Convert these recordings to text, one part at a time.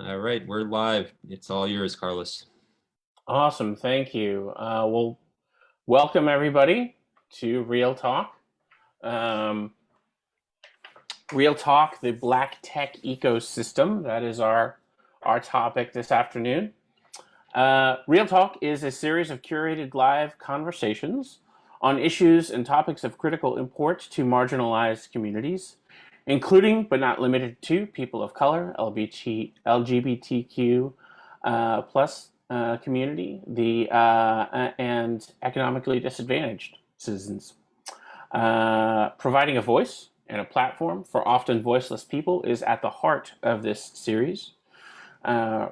All right, we're live. It's all yours, Carlos. Awesome, thank you. Well, welcome everybody to Real Talk. Um, Real Talk, the Black tech ecosystem. That is our topic this afternoon. Real Talk is a series of curated live conversations on issues and topics of critical import to marginalized communities, including but not limited to people of color, LGBTQ plus community, and economically disadvantaged citizens. Providing a voice and a platform for often voiceless people is at the heart of this series.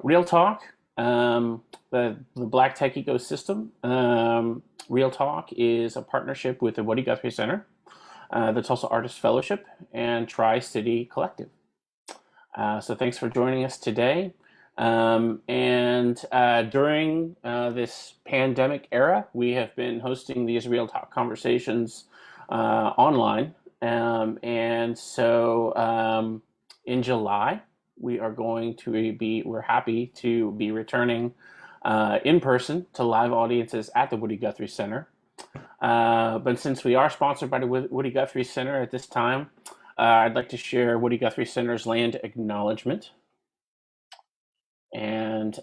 Real Talk, the Black Tech ecosystem. Real Talk is a partnership with the Woody Guthrie Center, the Tulsa Artist Fellowship, and Tri-City Collective. So thanks for joining us today. During this pandemic era, we have been hosting these Real Talk conversations online. In July, we're happy to be returning in person to live audiences at the Woody Guthrie Center. But since we are sponsored by the Woody Guthrie Center at this time, I'd like to share Woody Guthrie Center's land acknowledgement. And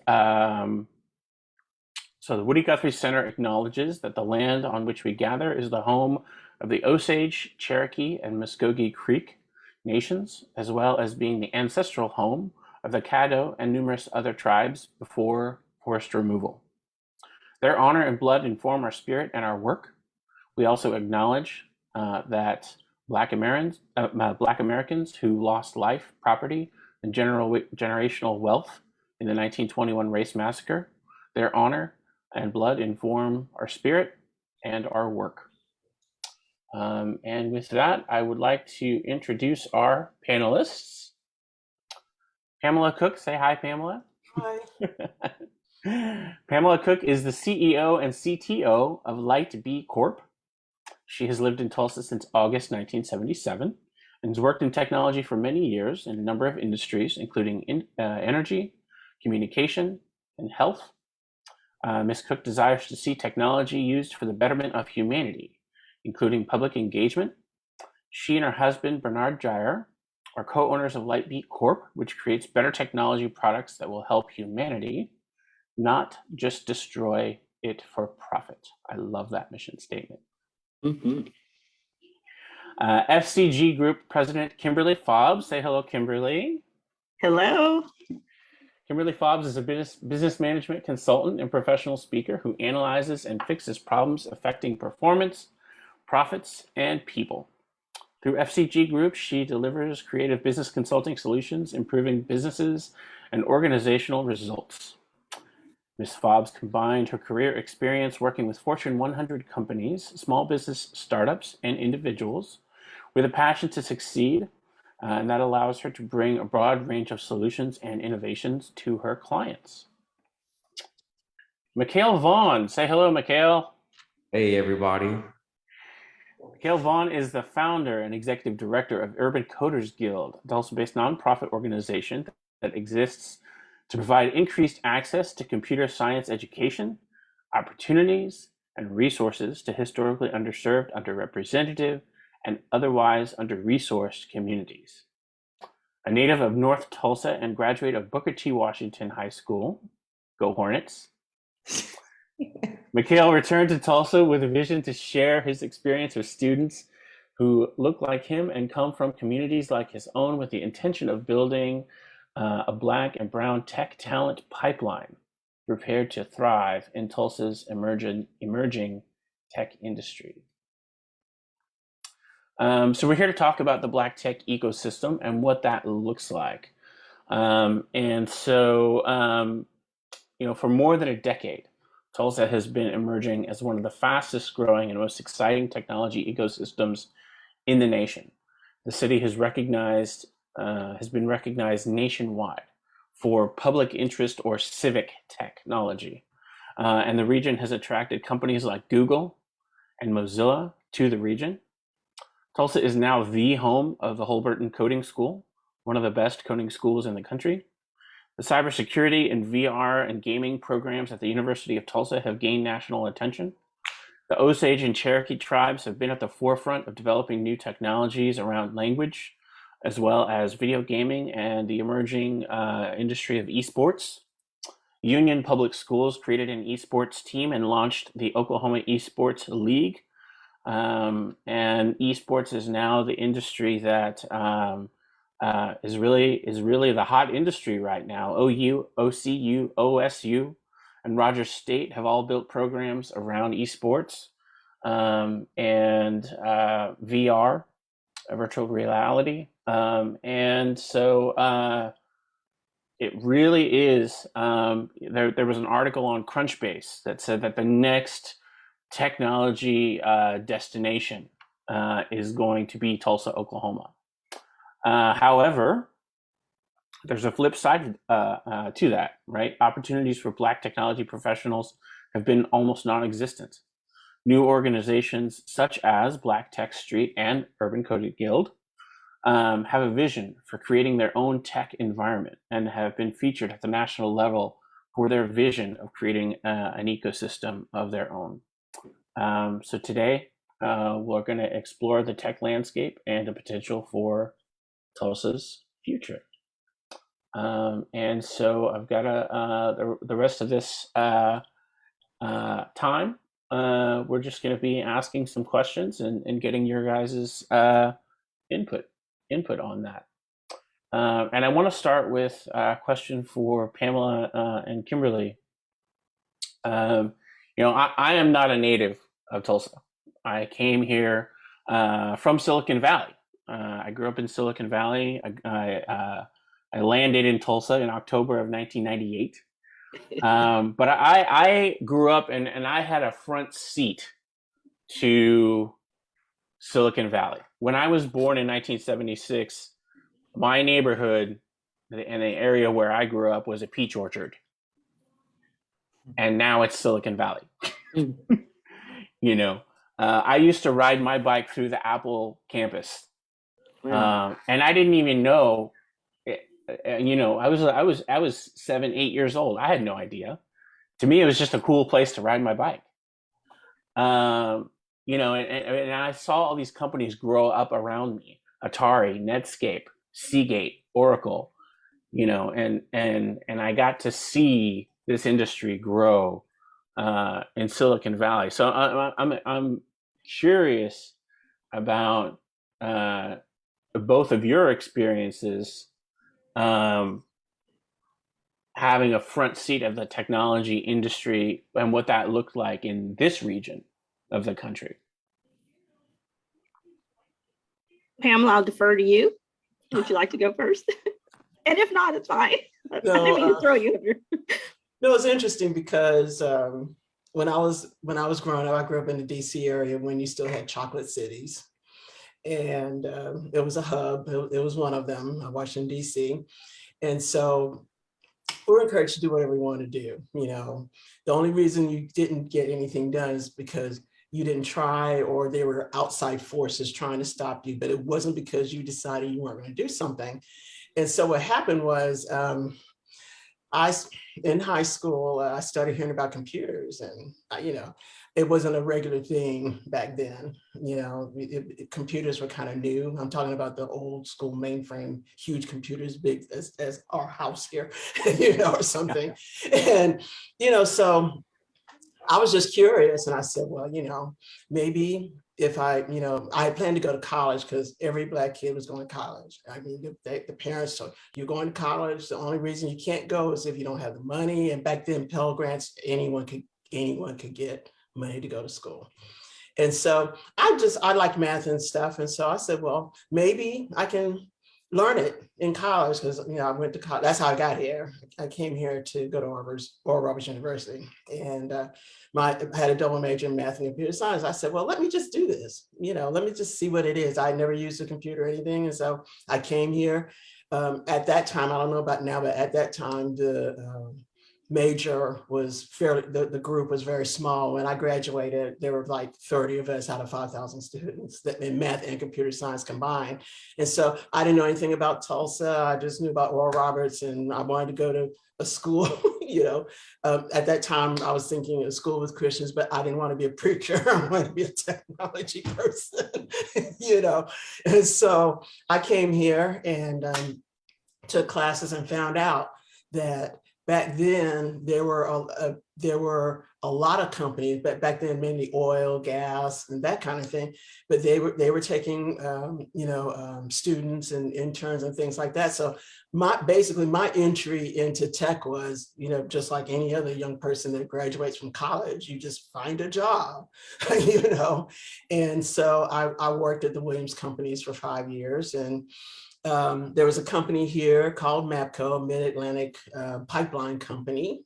so the Woody Guthrie Center acknowledges that the land on which we gather is the home of the Osage, Cherokee, and Muskogee Creek nations, as well as being the ancestral home of the Caddo and numerous other tribes before forced removal. Their honor and blood inform our spirit and our work. We also acknowledge that Black Americans who lost life, property, and generational wealth in the 1921 race massacre, their honor and blood inform our spirit and our work. And with that, I would like to introduce our panelists. Pamela Cook, say hi, Pamela. Hi. Pamela Cook is the CEO and CTO of Light B Corp. She has lived in Tulsa since August 1977 and has worked in technology for many years in a number of industries, including energy, communication, and health. Ms. Cook desires to see technology used for the betterment of humanity, including public engagement. She and her husband, Bernard Jair, are co-owners of Lightbeat Corp., which creates better technology products that will help humanity, not just destroy it for profit. I love that mission statement. Mm-hmm. FCG Group President Kimberly Fobbs. Say hello, Kimberly. Hello. Kimberly Fobbs is a business management consultant and professional speaker who analyzes and fixes problems affecting performance, profits, and people. Through FCG Group, she delivers creative business consulting solutions, improving businesses and organizational results. Ms. Fobbs combined her career experience working with Fortune 100 companies, small business startups, and individuals with a passion to succeed, and that allows her to bring a broad range of solutions and innovations to her clients. Mikhail Vaughn. Say hello, Mikhail. Hey, everybody. Mikhail Vaughn is the founder and executive director of Urban Coders Guild, a Tulsa-based nonprofit organization that exists to provide increased access to computer science education, opportunities, and resources to historically underserved, underrepresented, and otherwise under-resourced communities. A native of North Tulsa and graduate of Booker T. Washington High School, go Hornets, Mikhail returned to Tulsa with a vision to share his experience with students who look like him and come from communities like his own with the intention of building a Black and brown tech talent pipeline prepared to thrive in Tulsa's emerging tech industry. So we're here to talk about the Black tech ecosystem and what that looks like. For more than a decade, Tulsa has been emerging as one of the fastest growing and most exciting technology ecosystems in the nation. The city has been recognized nationwide for public interest or civic technology. And the region has attracted companies like Google and Mozilla to the region. Tulsa is now the home of the Holberton Coding School, one of the best coding schools in the country. The cybersecurity and VR and gaming programs at the University of Tulsa have gained national attention. The Osage and Cherokee tribes have been at the forefront of developing new technologies around language, as well as video gaming and the emerging industry of esports. Union Public Schools created an esports team and launched the Oklahoma Esports League. And esports is now the industry that is really the hot industry right now. OU, OCU, OSU, and Rogers State have all built programs around esports and VR, virtual reality. And so it really is. There was an article on Crunchbase that said that the next technology destination is going to be Tulsa, Oklahoma. However, there's a flip side to that, right? Opportunities for Black technology professionals have been almost non-existent. New organizations such as Black Tech Street and Urban Coded Guild have a vision for creating their own tech environment and have been featured at the national level for their vision of creating an ecosystem of their own. So today, we're going to explore the tech landscape and the potential for Tulsa's future. And so I've got the rest of this time, we're just going to be asking some questions and getting your guys' input on that. And I want to start with a question for Pamela and Kimberly. I am not a native of Tulsa. I came here from Silicon Valley. I grew up in Silicon Valley. I landed in Tulsa in October of 1998. But I grew up and I had a front seat to Silicon Valley. When I was born in 1976, my neighborhood and the area where I grew up was a peach orchard. And now it's Silicon Valley. I used to ride my bike through the Apple campus. And I didn't even know, I was 7, 8 years old. I had no idea. To me, it was just a cool place to ride my bike. And I saw all these companies grow up around me: Atari, Netscape, Seagate, Oracle, and I got to see this industry grow in Silicon Valley. So I'm curious about both of your experiences having a front seat of the technology industry and what that looked like in this region of the country. Pamela, I'll defer to you. Would you like to go first? And if not, it's fine. No, I didn't mean to throw you over. No, it's interesting because when I was growing up, I grew up in the DC area when you still had chocolate cities. And it was a hub. It was one of them, Washington, DC. And so we're encouraged to do whatever we want to do. The only reason you didn't get anything done is because you didn't try, or there were outside forces trying to stop you, but it wasn't because you decided you weren't going to do something. And so what happened was, in high school, I started hearing about computers, and it wasn't a regular thing back then. Computers were kind of new. I'm talking about the old school mainframe, huge computers, big as our house here, or something. And so I was just curious, and I said, well, maybe if I planned to go to college because every Black kid was going to college. I mean, the parents, so you're going to college. The only reason you can't go is if you don't have the money. And back then, Pell Grants, anyone could get money to go to school. And so I like math and stuff. And so I said, well, maybe I can learn it in college because, I went to college. That's how I got here. I came here to go to Oral Roberts University. And I had a double major in math and computer science. I said, well, let me just do this. Let me just see what it is. I never used a computer or anything. And so I came here. At that time, I don't know about now, but at that time, the major was fairly, the group was very small. When I graduated, there were like 30 of us out of 5,000 students that in math and computer science combined. And so I didn't know anything about Tulsa. I just knew about Oral Roberts, and I wanted to go to a school, you know. At that time, I was thinking a school with Christians, but I didn't want to be a preacher. I wanted to be a technology person, you know. And so I came here and took classes and found out that back then there were a lot of companies, but back then mainly oil, gas, and that kind of thing. But they were taking students and interns and things like that. So basically my entry into tech was, you know, just like any other young person that graduates from college, you just find a job, you know. And so I worked at the Williams companies for 5 years, and there was a company here called MAPCO, Mid-Atlantic Pipeline Company.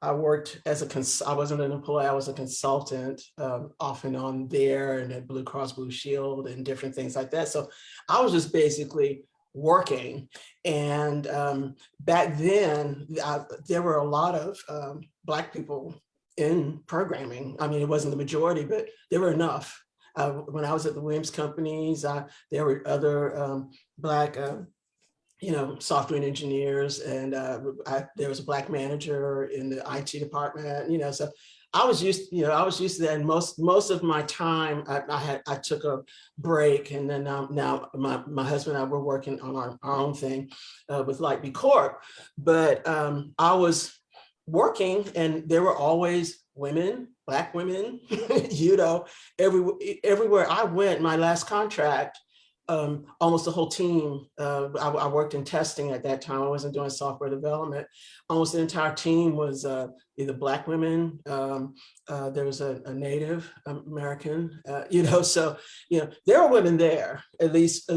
I worked as I wasn't an employee, I was a consultant off and on there, and at Blue Cross Blue Shield and different things like that. So I was just basically working. And back then, there were a lot of Black people in programming. I mean, it wasn't the majority, but there were enough. When I was at the Williams companies, there were other Black, software engineers, and there was a Black manager in the IT department. You know, so I was used to that. And most of my time, I took a break, and then now my husband and I were working on our own thing with Light Be Corp. But I was working, and there were always women, Black women, you know, everywhere I went. My last contract, almost the whole team, I worked in testing at that time. I wasn't doing software development. Almost the entire team was either Black women. There was a Native American, so, you know, there were women there, at least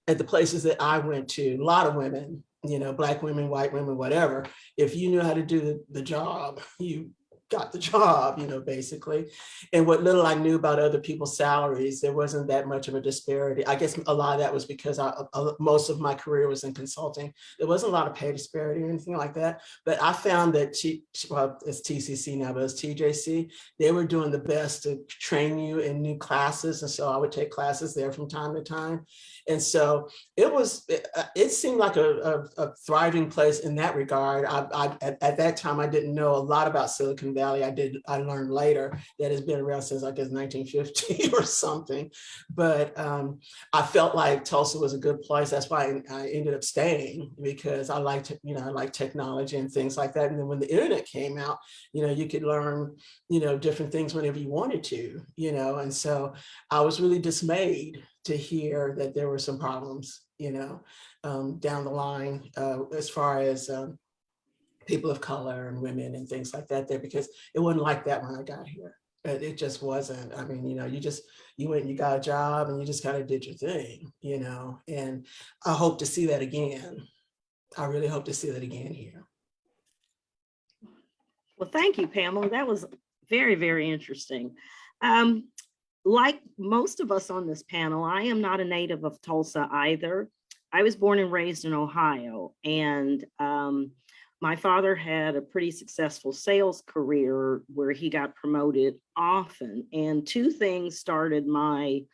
at the places that I went to, a lot of women, you know, Black women, white women, whatever. If you knew how to do the job, you got the job, you know, basically. And what little I knew about other people's salaries, there wasn't that much of a disparity. I guess a lot of that was because most of my career was in consulting. There wasn't a lot of pay disparity or anything like that. But I found that, it's TCC now, but it's TJC, they were doing the best to train you in new classes. And so I would take classes there from time to time. And so it seemed like a thriving place in that regard. At that time, I didn't know a lot about Silicon Valley. I learned later that it's been around since, I guess, 1950 or something. But I felt like Tulsa was a good place. That's why I ended up staying, because I liked technology and things like that. And then when the internet came out, you know, you could learn, you know, different things whenever you wanted to, you know. And so I was really dismayed to hear that there were some problems, you know, down the line as far as people of color and women and things like that there, because it wasn't like that when I got here. It just wasn't. I mean, you know, you went and you got a job and you just kind of did your thing, you know. And I hope to see that again. I really hope to see that again here. Well, thank you, Pamela. That was very, very interesting. Like most of us on this panel, I am not a native of Tulsa either. I was born and raised in Ohio, and my father had a pretty successful sales career where he got promoted often. And two things started my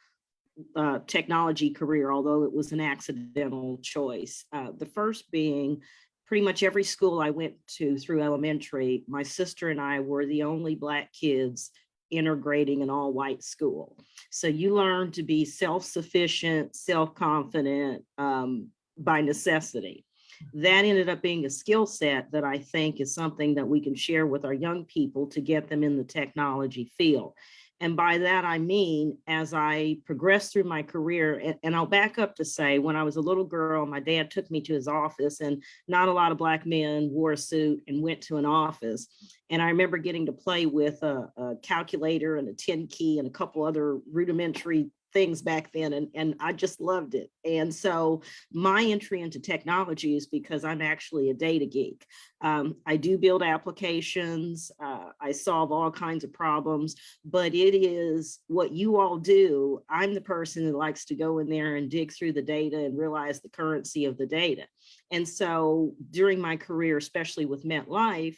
technology career, although it was an accidental choice. The first being, pretty much every school I went to through elementary, my sister and I were the only Black kids integrating an all-white school. So you learn to be self-sufficient, self-confident by necessity. That ended up being a skill set that I think is something that we can share with our young people to get them in the technology field. And by that, I mean, as I progressed through my career, and I'll back up to say, when I was a little girl, my dad took me to his office, and not a lot of Black men wore a suit and went to an office. And I remember getting to play with a calculator and a 10 key and a couple other rudimentary things back then, and I just loved it. And so my entry into technology is because I'm actually a data geek. I do build applications, I solve all kinds of problems, but it is what you all do. I'm the person that likes to go in there and dig through the data and realize the currency of the data. And so during my career, especially with MetLife,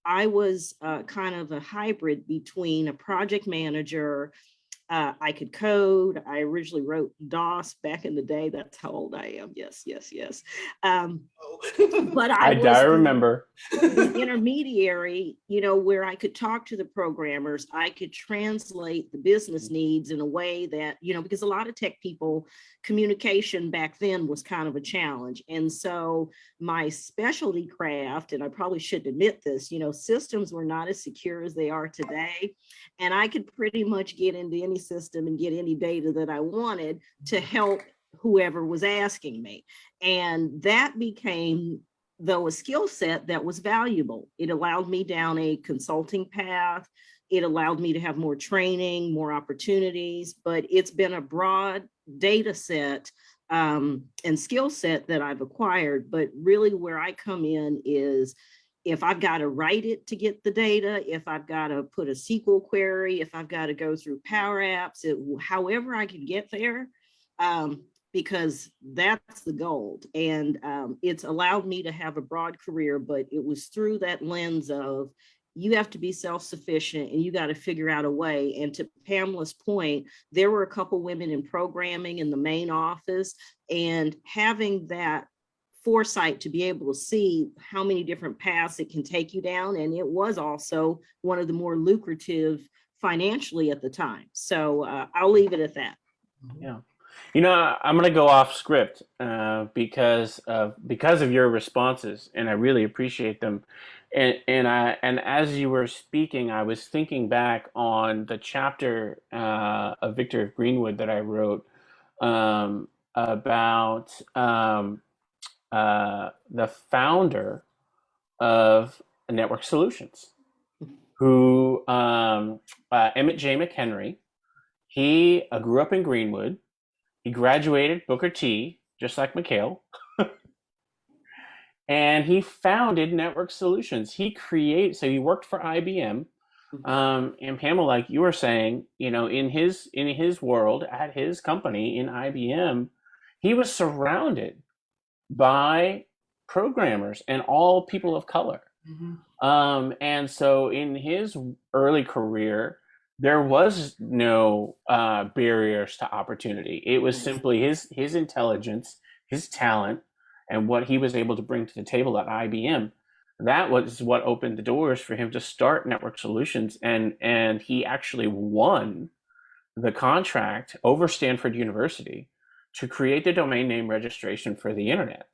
I was kind of a hybrid between a project manager. I could code. I originally wrote DOS back in the day. That's how old I am. Yes, yes, yes. But I I remember. the intermediary, where I could talk to the programmers, I could translate the business needs in a way that, because a lot of tech people, communication back then was kind of a challenge. And so my specialty craft, and I probably shouldn't admit this, systems were not as secure as they are today. And I could pretty much get into any system and get any data that I wanted to help whoever was asking me. And that became, though, a skill set that was valuable. It allowed me down a consulting path. It allowed me to have more training, more opportunities, but it's been a broad data set and skill set that I've acquired. But really where I come in is if I've got to write it to get the data, if I've got to put a SQL query, if I've got to go through Power Apps, however I can get there, because that's the gold. And it's allowed me to have a broad career, but it was through that lens of you have to be self-sufficient and you got to figure out a way. And to Pamela's point, there were a couple women in programming in the main office, and having that foresight to be able to see how many different paths it can take you down. And it was also one of the more lucrative financially at the time. So I'll leave it at that. Yeah. I'm going to go off script because of your responses, and I really appreciate them. And as you were speaking, I was thinking back on the chapter of Victor Greenwood that I wrote about the founder of Network Solutions, who Emmett J. McHenry. He grew up in Greenwood. He graduated Booker T, just like Mikhail. And he founded Network Solutions. He worked for IBM. And Pamela, like you were saying, in his world, at his company in IBM, he was surrounded by programmers and all people of color. And so in his early career, there was no barriers to opportunity. It was simply his intelligence, his talent, and what he was able to bring to the table at IBM. That was what opened the doors for him to start Network Solutions. And he actually won the contract over Stanford University to create the domain name registration for the internet.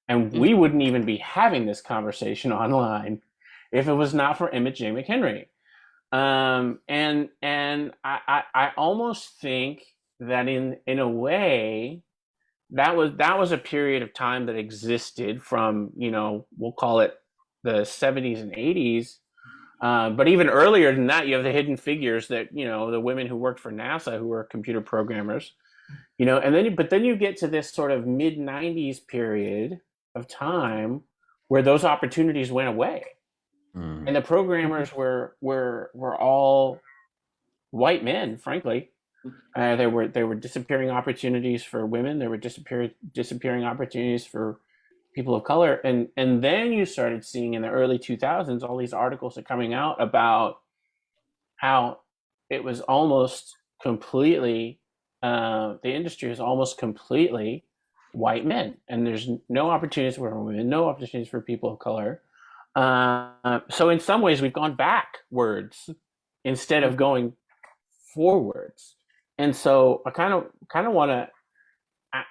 And we wouldn't even be having this conversation online if it was not for Emmett J. McHenry. And I almost think that in a way that was a period of time that existed from, we'll call it the 70s and 80s. But even earlier than that, you have the hidden figures that, the women who worked for NASA who were computer programmers, but then you get to this sort of mid 90s period of time where those opportunities went away. And the programmers were all white men, frankly. There were disappearing opportunities for women. There were disappearing opportunities for people of color. And then you started seeing in the early 2000s, all these articles are coming out about how it was almost completely, the industry is almost completely white men. And there's no opportunities for women, no opportunities for people of color. So in some ways, we've gone backwards instead of going forwards. And so I kind of want to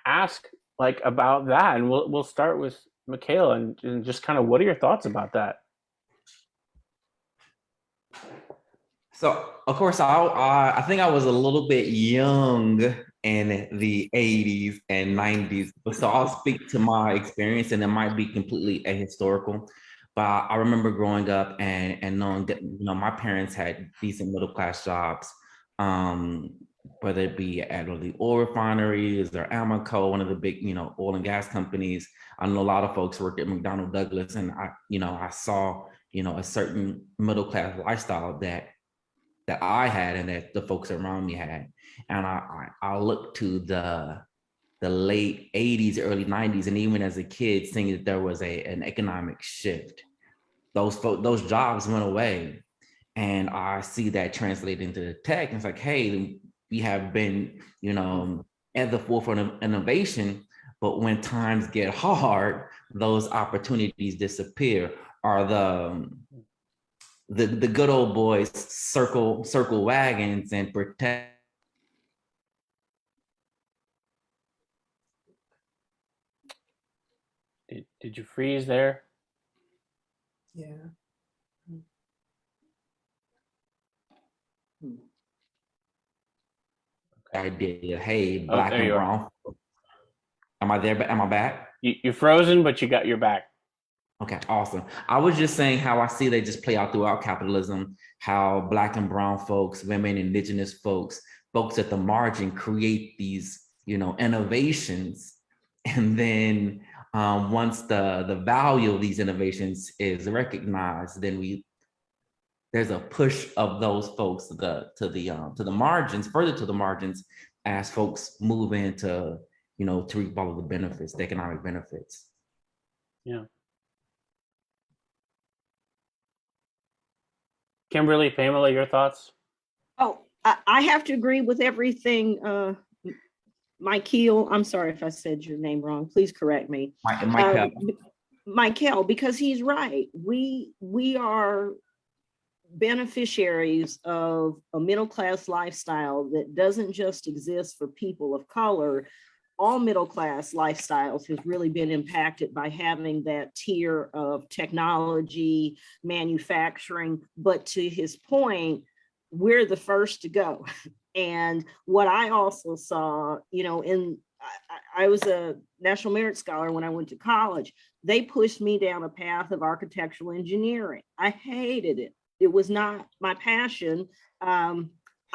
ask about that, and we'll start with Mikhail and just kind of what are your thoughts about that? So, of course, I think I was a little bit young in the 80s and 90s, so I'll speak to my experience, and it might be completely ahistorical. But I remember growing up and knowing that, my parents had decent middle class jobs, whether it be at the oil refineries or Amoco, one of the big, oil and gas companies. I know a lot of folks work at McDonnell Douglas, and I saw, a certain middle class lifestyle that I had and that the folks around me had. And I looked to the late 80s, early 90s, and even as a kid, seeing that there was an economic shift those jobs went away. And I see that translate into tech. And it's like, hey, we have been, at the forefront of innovation, but when times get hard, those opportunities disappear. Are the good old boys circle wagons and protect. Did you freeze there? Yeah. Idea. Hey, black there and you are. brown. Am I there? Am I back? You're frozen, but you got your back. Okay, awesome. I was just saying how I see they just play out throughout capitalism, how black and brown folks, women, indigenous folks at the margin create these, innovations. And then once the value of these innovations is recognized, then there's a push of those folks to the margins, further to the margins, as folks move into, to reap all of the benefits, the economic benefits. Yeah. Kimberly, Pamela, your thoughts? Oh, I have to agree with everything. Michael, I'm sorry if I said your name wrong. Please correct me. Michael, because he's right. We are beneficiaries of a middle-class lifestyle that doesn't just exist for people of color. All middle-class lifestyles has really been impacted by having that tier of technology, manufacturing. But to his point, we're the first to go. And what I also saw, I was a National Merit Scholar when I went to college. They pushed me down a path of architectural engineering. I hated it. It was not my passion. I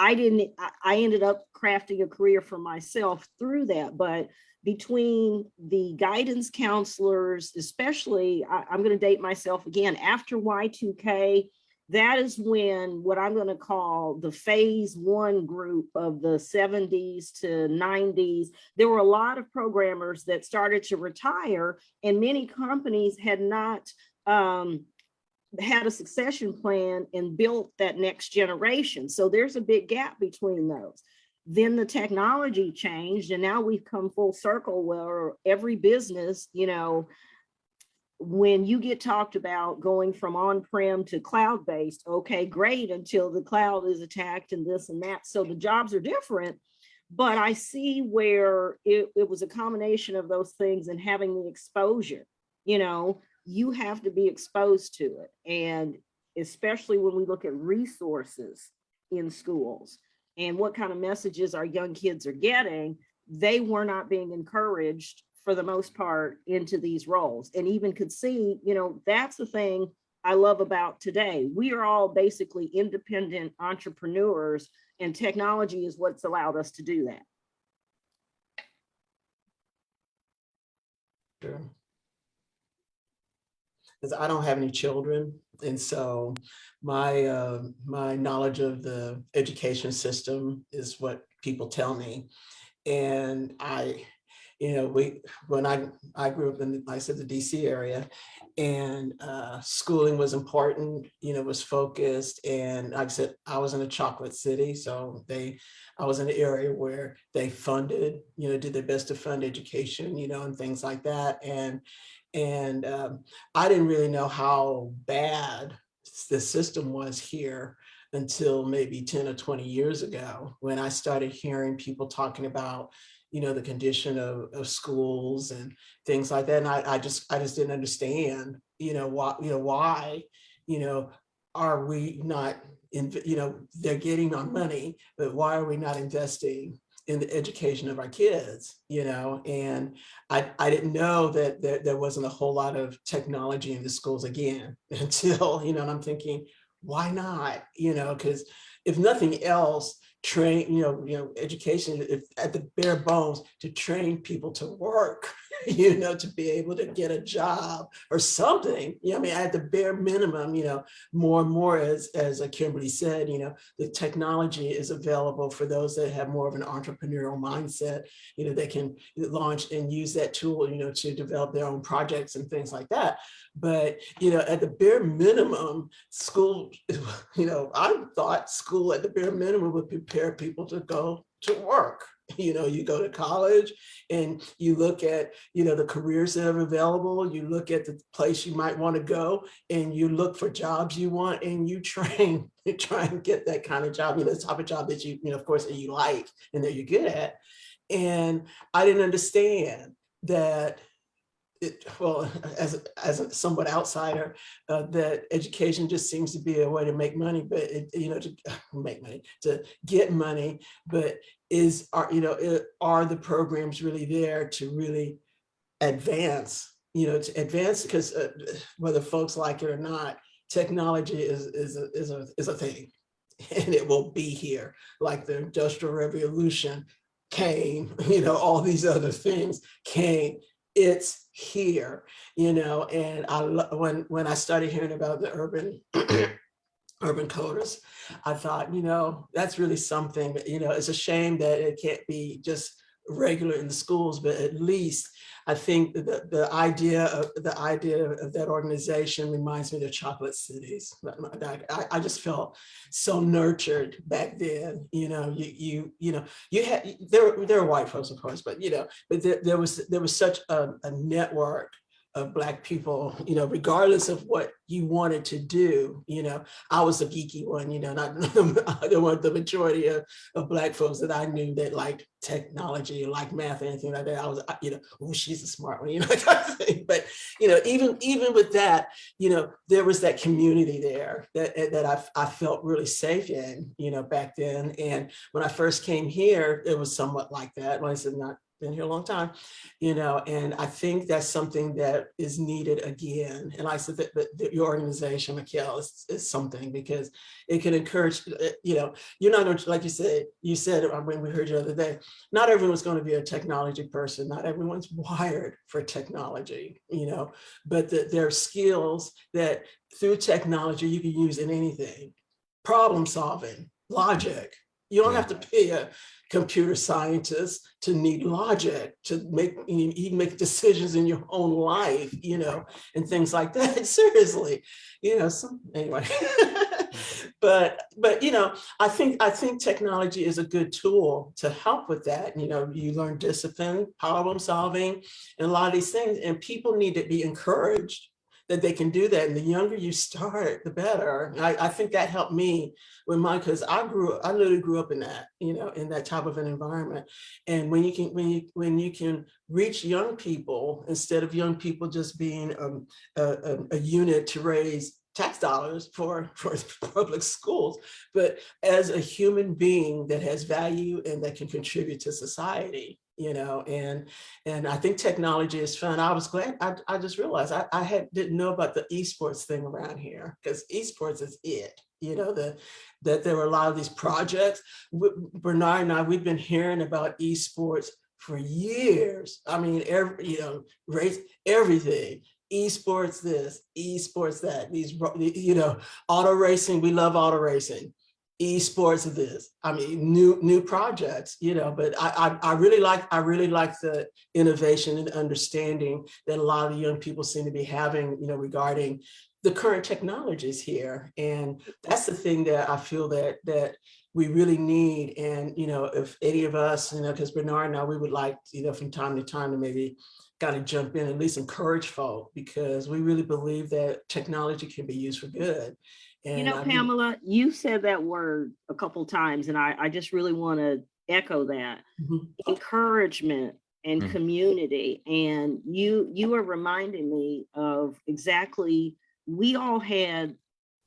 ended up crafting a career for myself through that. But between the guidance counselors, especially, I'm going to date myself again, after Y2K, that is when what I'm going to call the phase one group of the 70s to 90s, there were a lot of programmers that started to retire, and many companies had not had a succession plan and built that next generation. So there's a big gap between those. Then the technology changed, and now we've come full circle where every business, when you get talked about going from on-prem to cloud-based, okay, great, until the cloud is attacked and this and that. So the jobs are different, but I see where it was a combination of those things and having the exposure. You have to be exposed to it. And especially when we look at resources in schools and what kind of messages our young kids are getting, they were not being encouraged for the most part into these roles. And even could see, that's the thing I love about today. We are all basically independent entrepreneurs, and technology is what's allowed us to do that. Sure. Because I don't have any children, and so my my knowledge of the education system is what people tell me. And when I grew up in, like I said, the DC area, and schooling was important, was focused. And like I said, I was in a chocolate city, so I was in an area where they funded, did their best to fund education, and things like that. And I didn't really know how bad the system was here until maybe 10 or 20 years ago, when I started hearing people talking about, the condition of schools and things like that. And I just didn't understand, why, are we not they're getting our money, but why are we not investing in the education of our kids, and I didn't know that there wasn't a whole lot of technology in the schools again until, and I'm thinking, why not? Because if nothing else, train, education, if at the bare bones, to train people to work, to be able to get a job or something. I mean, at the bare minimum, more and more, as Kimberly said, the technology is available for those that have more of an entrepreneurial mindset. They can launch and use that tool, to develop their own projects and things like that. But, at the bare minimum, school, I thought school at the bare minimum would prepare people to go to work. You go to college and you look at, the careers that are available, you look at the place you might want to go, and you look for jobs you want, and you train, you try and get that kind of job, the type of job that you, of course, that you like and that you're good at. And I didn't understand that as a somewhat outsider, that education just seems to be a way to make money, but to make money, to get money, but are the programs really there to really advance, because whether folks like it or not, technology is a thing, and it will be here. Like the Industrial Revolution came, all these other things came. It's here, and when I started hearing about the urban coders, I thought, that's really something. It's a shame that it can't be just regular in the schools, but at least I think the idea of that organization reminds me of Chocolate Cities. I just felt so nurtured back then. You had there were white folks, of course, but but there was such a network of Black people, regardless of what you wanted to do. I was the geeky one, not there weren't the majority of Black folks that I knew that liked technology, like math, or anything like that. I was, oh, she's a smart one, kind of thing. But, even with that, there was that community there that I felt really safe in, back then. And when I first came here, it was somewhat like that. Like I said, not been here a long time, and I think that's something that is needed again. And I said that your organization, Mikhail, is something, because it can encourage, you're not going to, like you said when we heard you the other day, not everyone's going to be a technology person. Not everyone's wired for technology, but there are skills that through technology you can use in anything. Problem solving, logic. You don't have to be a computer scientist to need logic, to make decisions in your own life, and things like that. Seriously, anyway. but I think technology is a good tool to help with that. You learn discipline, problem solving, and a lot of these things, and people need to be encouraged that they can do that. And the younger you start, the better. I think that helped me with mine, because I literally grew up in that, in that type of an environment. And when you can reach young people, instead of young people just being a unit to raise tax dollars for public schools, but as a human being that has value and that can contribute to society. And I think technology is fun. I was glad, I just realized I didn't know about the esports thing around here, because esports is it, that there were a lot of these projects. Bernard and I, we've been hearing about esports for years. I mean, race, everything. Esports this, esports that, these, auto racing, we love auto racing. Esports of this, I mean, new projects, but I really like the innovation and understanding that a lot of young people seem to be having, regarding the current technologies here. And that's the thing that I feel that we really need. And, if any of us, because Bernard and I, we would like, from time to time to maybe kind of jump in, at least encourage folk, because we really believe that technology can be used for good. And Pamela, you said that word a couple times, and I just really want to echo that. Encouragement and community. And you are reminding me of exactly, we all had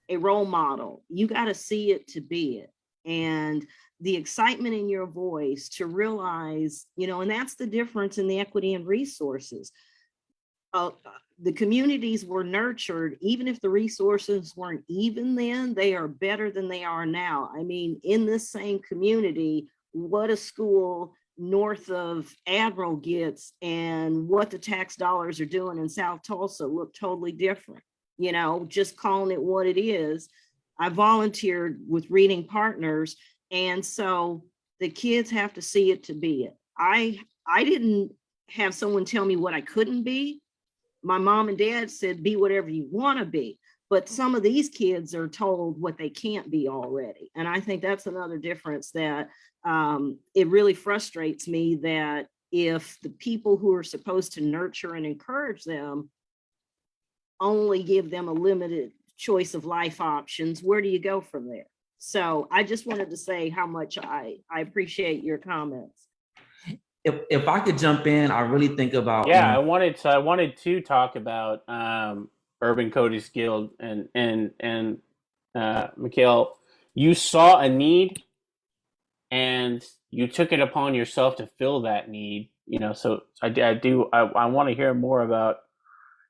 a role model. You got to see it to be it. And the excitement in your voice to realize, and that's the difference in the equity and resources. the communities were nurtured, even if the resources weren't even then, they are better than they are now. I mean, in this same community, what a school north of Admiral gets and what the tax dollars are doing in South Tulsa look totally different. You know, just calling it what it is. I volunteered with Reading Partners, and so the kids have to see it to be it. I didn't have someone tell me what I couldn't be. My mom and dad said, be whatever you want to be. But some of these kids are told what they can't be already. And I think that's another difference that it really frustrates me, that if the people who are supposed to nurture and encourage them only give them a limited choice of life options, where do you go from there? So I just wanted to say how much I appreciate your comments. If I could jump in, I really think about I wanted to talk about Urban Coders Guild and Mikhail, you saw a need and you took it upon yourself to fill that need. You know, so I want to hear more about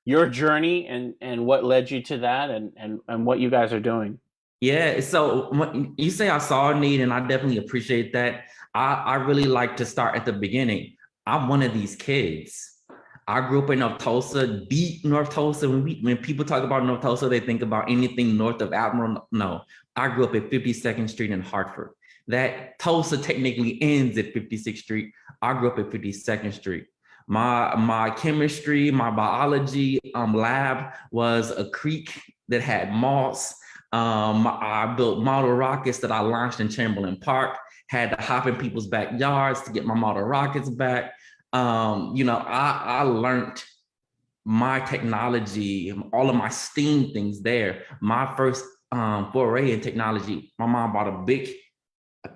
your journey and what led you to that and what you guys are doing. Yeah, so when you say I saw a need, and I definitely appreciate that. I really like to start at the beginning. I'm one of these kids. I grew up in North Tulsa, deep North Tulsa. When people talk about North Tulsa, they think about anything north of Admiral. No, I grew up at 52nd Street in Hartford. That Tulsa technically ends at 56th Street. I grew up at 52nd Street. My chemistry, my biology lab was a creek that had moss. I built model rockets that I launched in Chamberlain Park, had to hop in people's backyards to get my model rockets back. I learned my technology, all of my STEAM things there. My first foray in technology, my mom bought a big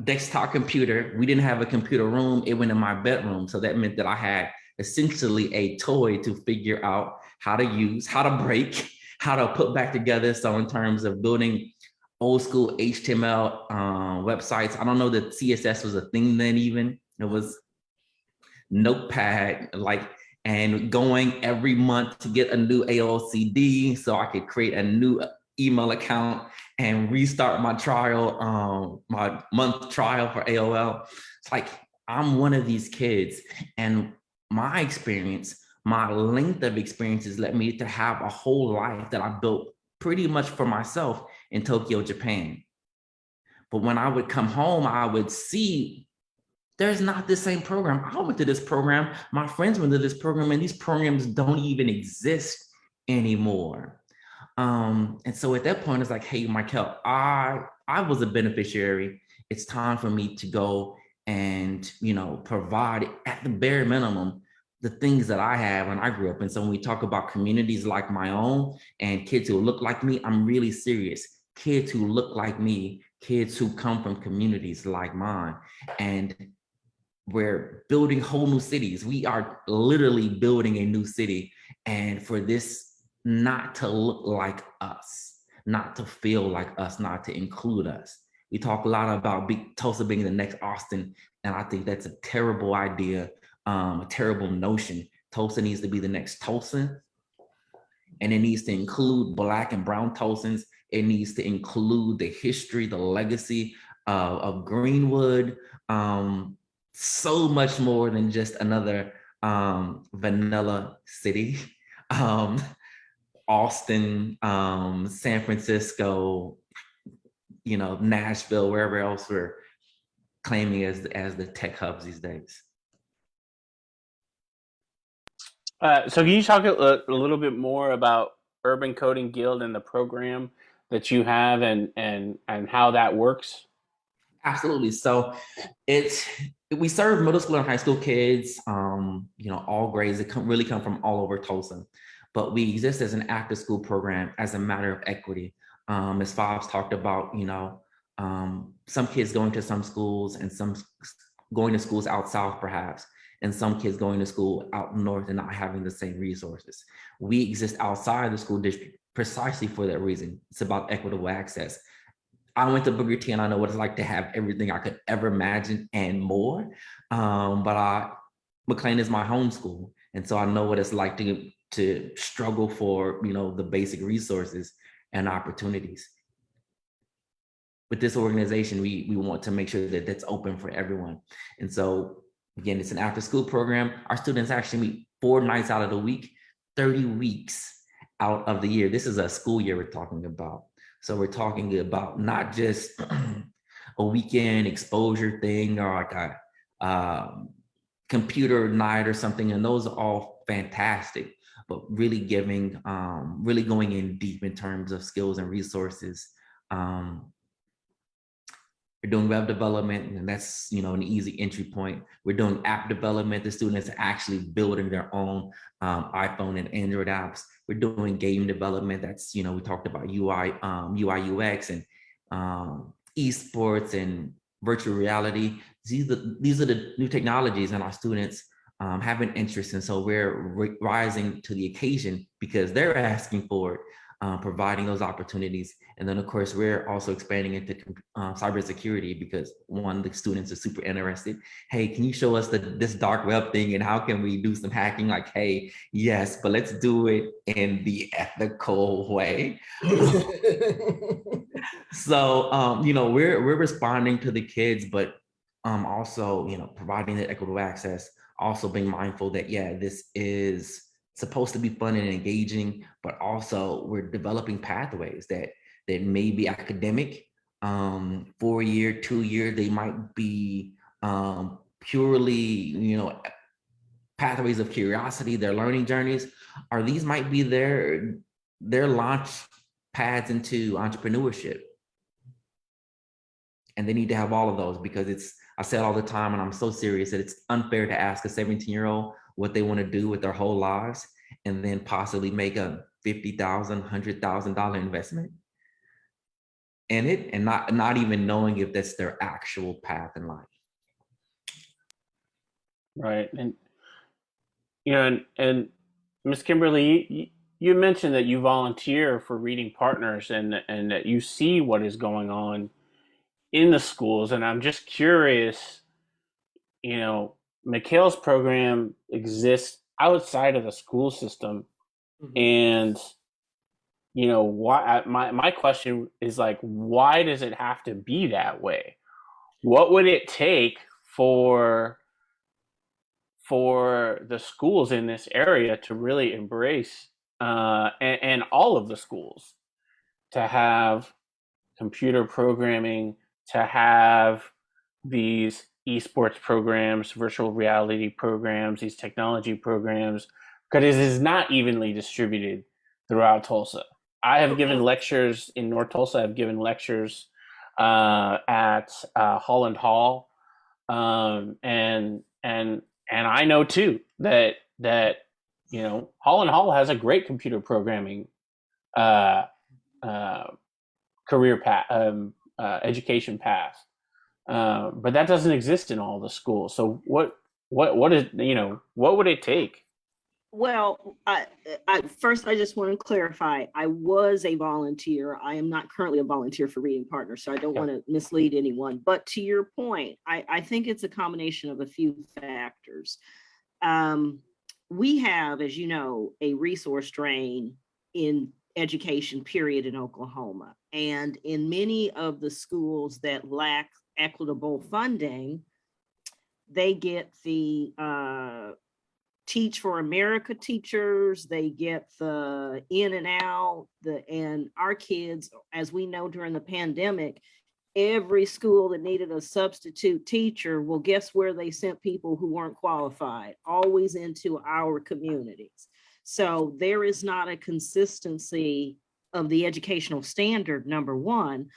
desktop computer. We didn't have a computer room. It went in my bedroom. So that meant that I had essentially a toy to figure out how to use, how to break, how to put back together. So in terms of building old school HTML websites, I don't know that CSS was a thing then even. It was Notepad, and going every month to get a new AOCD so I could create a new email account and restart my trial, my month trial for AOL. It's like, I'm one of these kids, and my experience, my length of experiences led me to have a whole life that I built pretty much for myself in Tokyo, Japan. But when I would come home, I would see there's not the same program. I went to this program, my friends went to this program, and these programs don't even exist anymore. And so at that point, it's like, hey, Michael, I was a beneficiary. It's time for me to go and, provide at the bare minimum the things that I had when I grew up. And so when we talk about communities like my own and kids who look like me, I'm really serious. Kids who look like me, kids who come from communities like mine. And we're building whole new cities. We are literally building a new city. And for this not to look like us, not to feel like us, not to include us. We talk a lot about Tulsa being the next Austin. And I think that's a terrible idea, a terrible notion. Tulsa needs to be the next Tulsa. And it needs to include Black and Brown Tulsans. It needs to include the history, the legacy of Greenwood, so much more than just another vanilla city. Austin, San Francisco, Nashville, wherever else we're claiming as the tech hubs these days. So can you talk a little bit more about Urban Coding Guild and the program that you have and how that works? Absolutely. So we serve middle school and high school kids, all grades. It really come from all over Tulsa, but we exist as an after school program as a matter of equity. As Fobs talked about, some kids going to some schools and some going to schools out south perhaps, and some kids going to school out north and not having the same resources. We exist outside the school district precisely for that reason. It's about equitable access. I went to Booker T and I know what it's like to have everything I could ever imagine and more. But McLean is my home school. And so I know what it's like to to struggle for, the basic resources and opportunities. With this organization, we want to make sure that that's open for everyone. And so again, it's an after school program. Our students actually meet 4 nights out of the week, 30 weeks out of the year. This is a school year we're talking about. So we're talking about not just a weekend exposure thing or like a computer night or something. And those are all fantastic, but really really going in deep in terms of skills and resources. We're doing web development, and that's an easy entry point. We're doing app development. The students are actually building their own iPhone and Android apps. We're doing game development. That's we talked about UI UX and esports and virtual reality. These are the new technologies, and our students have an interest, and so we're rising to the occasion because they're asking for it. Providing those opportunities. And then of course, we're also expanding into cybersecurity because the students are super interested. Hey, can you show us this dark web thing and how can we do some hacking? Like, hey, yes, but let's do it in the ethical way. So, we're responding to the kids, but also, providing the equitable access, also being mindful that, this is supposed to be fun and engaging, but also we're developing pathways that may be academic, 4-year, 2-year, they might be purely, pathways of curiosity, their learning journeys, or these might be their launch paths into entrepreneurship. And they need to have all of those because I say it all the time, and I'm so serious that it's unfair to ask a 17-year-old what they want to do with their whole lives and then possibly make a $50,000, $100,000 investment in it and not even knowing if that's their actual path in life. Right. And and Ms. Kimberly, you mentioned that you volunteer for Reading Partners and that you see what is going on in the schools. And I'm just curious, Mikhail's program exists outside of the school system. And, why my question is like, why does it have to be that way? What would it take for the schools in this area to really embrace, and all of the schools to have computer programming, to have these esports programs, virtual reality programs, these technology programs, because it is not evenly distributed throughout Tulsa. I have given lectures in North Tulsa. I've given lectures at Holland Hall, and I know too that Holland Hall has a great computer programming career path, education path, but that doesn't exist in all the schools. So what is what would it take? Well, first, I just want to clarify, I was a volunteer. I am not currently a volunteer for Reading Partners, so I don't want to mislead anyone. But to your point, I think it's a combination of a few factors. We have, as you know, a resource drain in education, period, in Oklahoma. And in many of the schools that lack equitable funding, they get the Teach for America teachers, they get the in and out, and our kids, as we know during the pandemic, every school that needed a substitute teacher, well, guess where they sent people who weren't qualified? Always into our communities. So there is not a consistency of the educational standard, number one,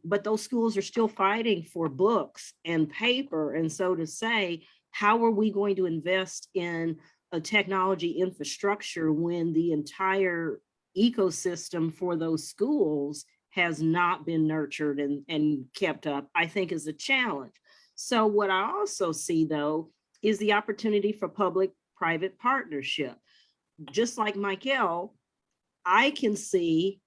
but those schools are still fighting for books and paper. And so to say, how are we going to invest in a technology infrastructure when the entire ecosystem for those schools has not been nurtured and kept up, I think is a challenge. So what I also see though, is the opportunity for public-private partnership. Just like Michael, I can see,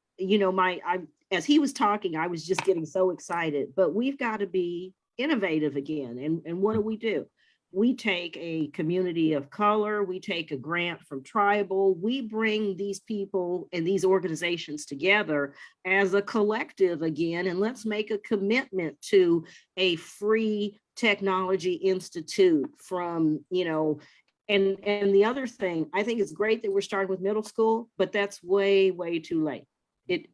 as he was talking, I was just getting so excited, but we've got to be innovative again. And what do? we take a community of color, we take a grant from tribal, we bring these people and these organizations together as a collective again, and let's make a commitment to a free technology institute from, and the other thing, I think it's great that we're starting with middle school, but that's way, way too late. It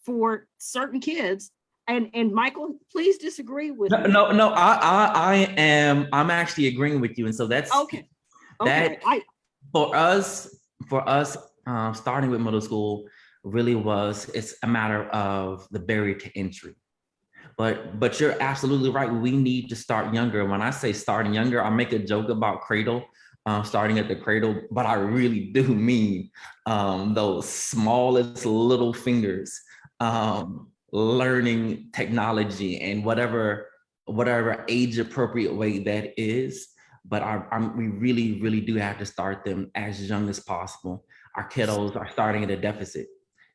for certain kids, and Michael, please disagree with me. No. I'm actually agreeing with you, and so that's Okay. that for us, starting with middle school really it's a matter of the barrier to entry. But you're absolutely right. We need to start younger. When I say starting younger, I make a joke about cradle, starting at the cradle, but I really do mean those smallest little fingers, learning technology and whatever age appropriate way that is. But we really, really do have to start them as young as possible. Our kiddos are starting at a deficit.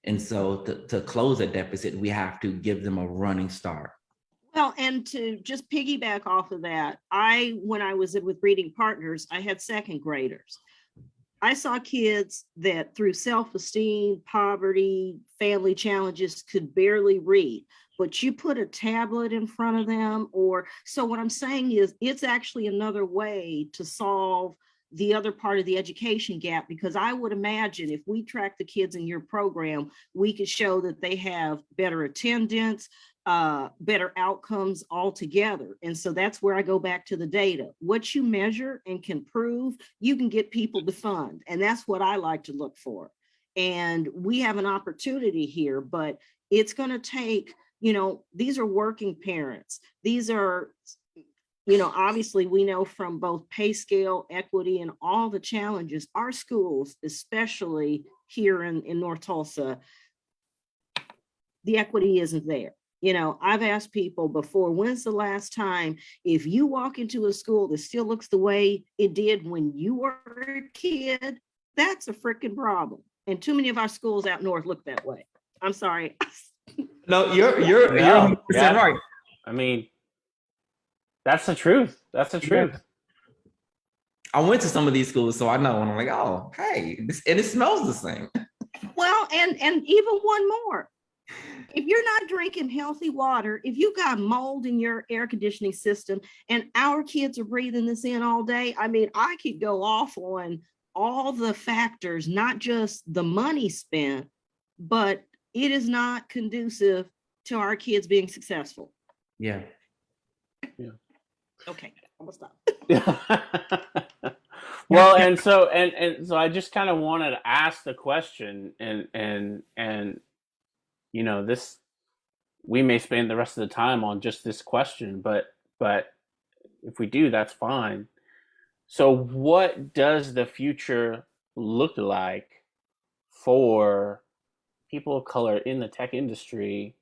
And so to close a deficit, we have to give them a running start. Well, and to just piggyback off of that, when I was with Reading Partners, I had second graders. I saw kids that through self-esteem, poverty, family challenges could barely read, but you put a tablet in front of them, so what I'm saying is it's actually another way to solve the other part of the education gap, because I would imagine if we track the kids in your program, we could show that they have better attendance, better outcomes altogether. And so that's where I go back to the data. What you measure and can prove, you can get people to fund. And that's what I like to look for. And we have an opportunity here, but it's going to take, these are working parents. These are, obviously we know from both pay scale, equity, and all the challenges, our schools, especially here in North Tulsa, the equity isn't there. I've asked people before, when's the last time, if you walk into a school that still looks the way it did when you were a kid, that's a freaking problem. And too many of our schools out north look that way. I'm sorry. No, you're 100% right. I mean, that's the truth. That's the truth. Yeah. I went to some of these schools, so I know, and I'm like, oh, hey, and it smells the same. Well, and even one more. If you're not drinking healthy water, if you got mold in your air conditioning system and our kids are breathing this in all day, I mean, I could go off on all the factors, not just the money spent, but it is not conducive to our kids being successful. Yeah. Okay, I'm gonna stop. Well, and so I just kind of wanted to ask the question, and this, we may spend the rest of the time on just this question, but if we do, that's fine. So what does the future look like for people of color in the tech industry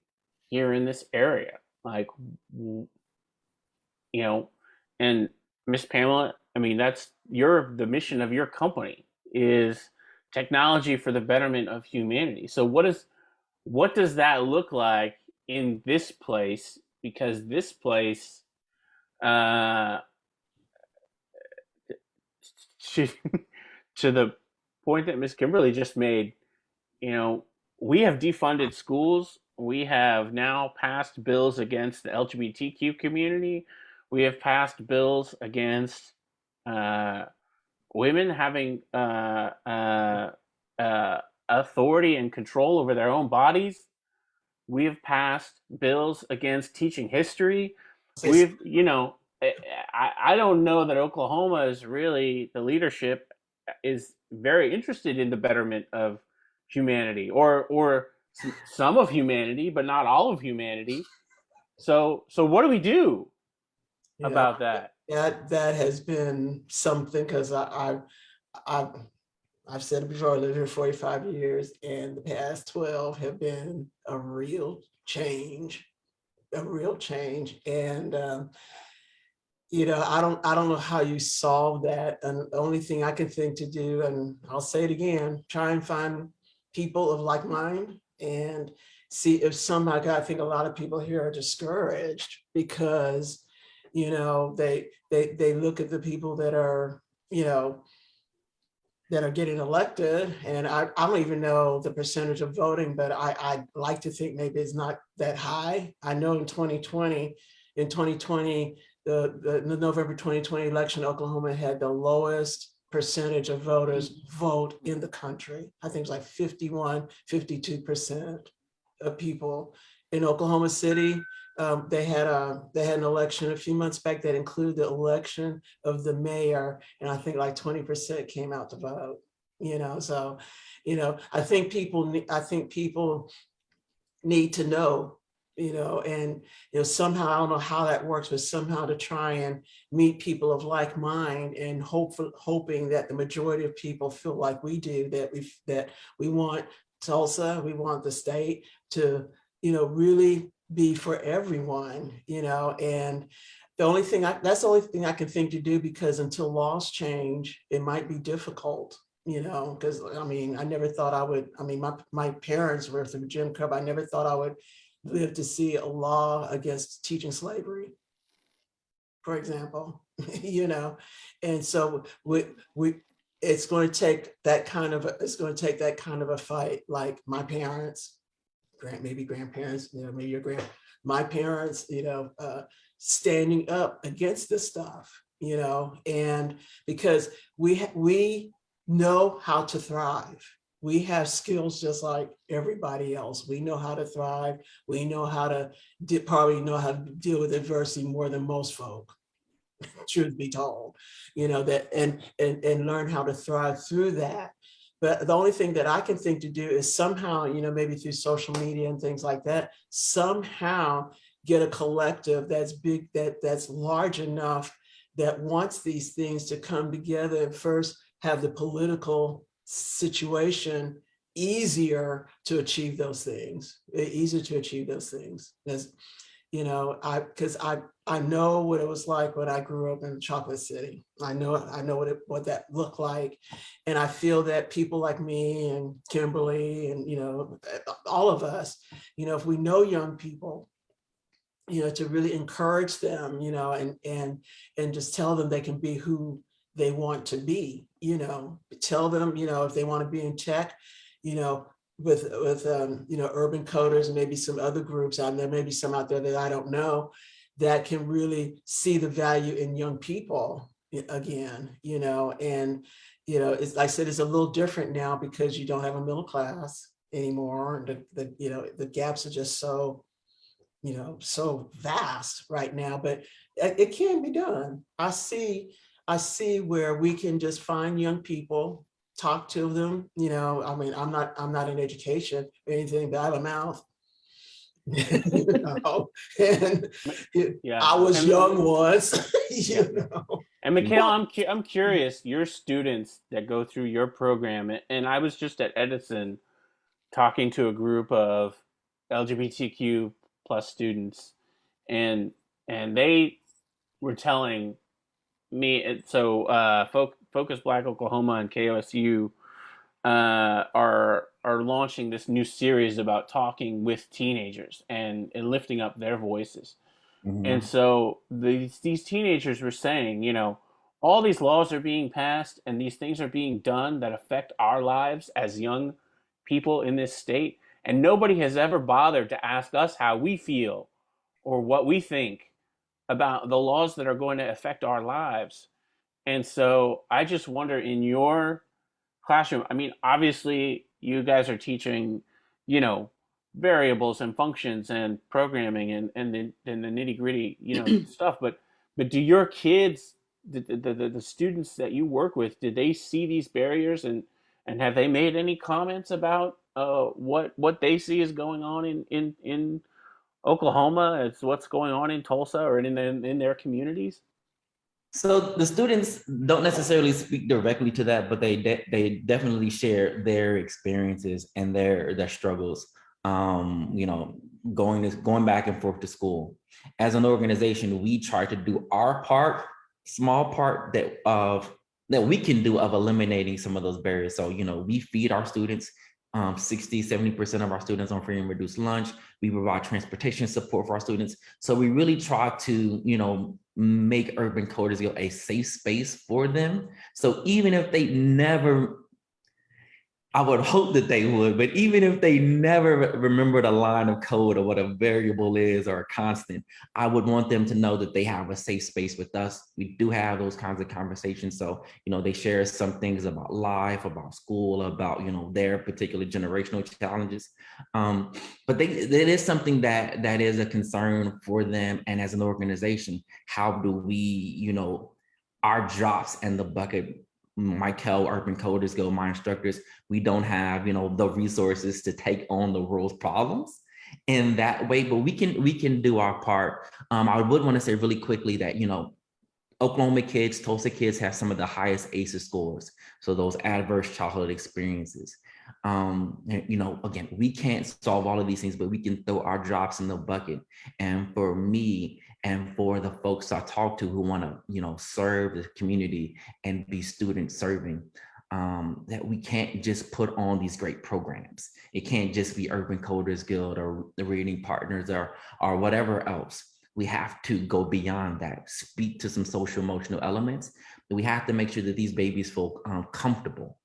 here in this area? Like, and Miss Pamela, I mean, that's the mission of your company is technology for the betterment of humanity. So what does that look like in this place? Because this place, to the point that Miss Kimberly just made, we have defunded schools. We have now passed bills against the LGBTQ community. We have passed bills against women having authority and control over their own bodies. We have passed bills against teaching history. We've, I don't know that Oklahoma is really, the leadership is very interested in the betterment of humanity, or some of humanity, but not all of humanity. So what do we do about that? That has been something, because I've said it before, I lived here 45 years, and the past 12 have been a real change. And I don't know how you solve that. And the only thing I can think to do, and I'll say it again, try and find people of like mind and see if somehow, I think a lot of people here are discouraged because You know, they look at the people that are, you know, that are getting elected. And I don't even know the percentage of voting, but I like to think maybe it's not that high. I know in 2020, the November 2020 election, Oklahoma had the lowest percentage of voters vote in the country. I think it's like 51, 52% of people in Oklahoma City. They had an election a few months back that included the election of the mayor, and I think like 20% came out to vote. You know, so, you know, I think people need to know, you know, and you know, somehow I don't know how that works, but somehow to try and meet people of like mind and hoping that the majority of people feel like we do, that we want Tulsa, we want the state to, you know, really be for everyone, you know. And that's the only thing I can think to do, because until laws change, it might be difficult, you know, because I mean, I never thought I would, I mean, my parents were through Jim Crow. I never thought I would live to see a law against teaching slavery, for example, you know. And so it's going to take that kind of a fight, like my parents, maybe grandparents, you know, maybe my parents, you know, standing up against this stuff, you know. And because we know how to thrive. We have skills just like everybody else. We know how to thrive. We know how to probably know how to deal with adversity more than most folk, truth be told, you know, that and learn how to thrive through that. But the only thing that I can think to do is somehow, you know, maybe through social media and things like that, somehow get a collective that's big, that's large enough, that wants these things to come together and first have the political situation easier to achieve those things, As you know, because I know what it was like when I grew up in Chocolate City. I know what that looked like. And I feel that people like me and Kimberly and, you know, all of us, you know, if we know young people, you know, to really encourage them, you know, and just tell them they can be who they want to be, you know, tell them, you know, if they want to be in tech, you know, with you know, urban coders and maybe some other groups out there, maybe some out there that I don't know, that can really see the value in young people again, you know. And, you know, it's, like I said, it's a little different now because you don't have a middle class anymore. And the you know, the gaps are just so, you know, so vast right now, but it can be done. I see where we can just find young people, talk to them, you know. I mean, I'm not in education or anything, but I have a mouth. You know, and Yeah, I was and young once, you know. And Mikhail, I'm curious, your students that go through your program, and I was just at Edison talking to a group of LGBTQ plus students, and they were telling me, so Focus Black Oklahoma and KOSU are launching this new series about talking with teenagers and lifting up their voices. Mhm. And so these teenagers were saying, you know, all these laws are being passed and these things are being done that affect our lives as young people in this state. And nobody has ever bothered to ask us how we feel or what we think about the laws that are going to affect our lives. And so I just wonder, in your classroom, I mean, obviously you guys are teaching, you know, variables and functions and programming and the nitty gritty, you know, stuff. But do your kids, the students that you work with, did they see these barriers and have they made any comments about what they see is going on in Oklahoma as what's going on in Tulsa or in their communities? So the students don't necessarily speak directly to that, but they definitely share their experiences and their struggles. You know, going back and forth to school. As an organization, we try to do our part, small part that we can do of eliminating some of those barriers. So, you know, we feed our students. 60-70% of our students on free and reduced lunch. We provide transportation support for our students. So we really try to, you know, make Urban Coders Guild a safe space for them. So even if they never, I would hope that they would, but even if they never remembered a line of code or what a variable is or a constant, I would want them to know that they have a safe space with us. We do have those kinds of conversations. So, they share some things about life, about school, about, their particular generational challenges. But it is something that is a concern for them. And as an organization, how do we, our drops in the bucket, Michael, Urban Coders Guild, my instructors, we don't have, the resources to take on the world's problems in that way, but we can do our part. I would want to say really quickly that, Oklahoma kids, Tulsa kids have some of the highest ACEs scores. So those adverse childhood experiences. Again, we can't solve all of these things, but we can throw our drops in the bucket. And for me and for the folks I talk to who want to, serve the community and be student serving, that we can't just put on these great programs. It can't just be Urban Coders Guild or the Reading Partners or whatever else. We have to go beyond that, speak to some social emotional elements. We have to make sure that these babies feel comfortable.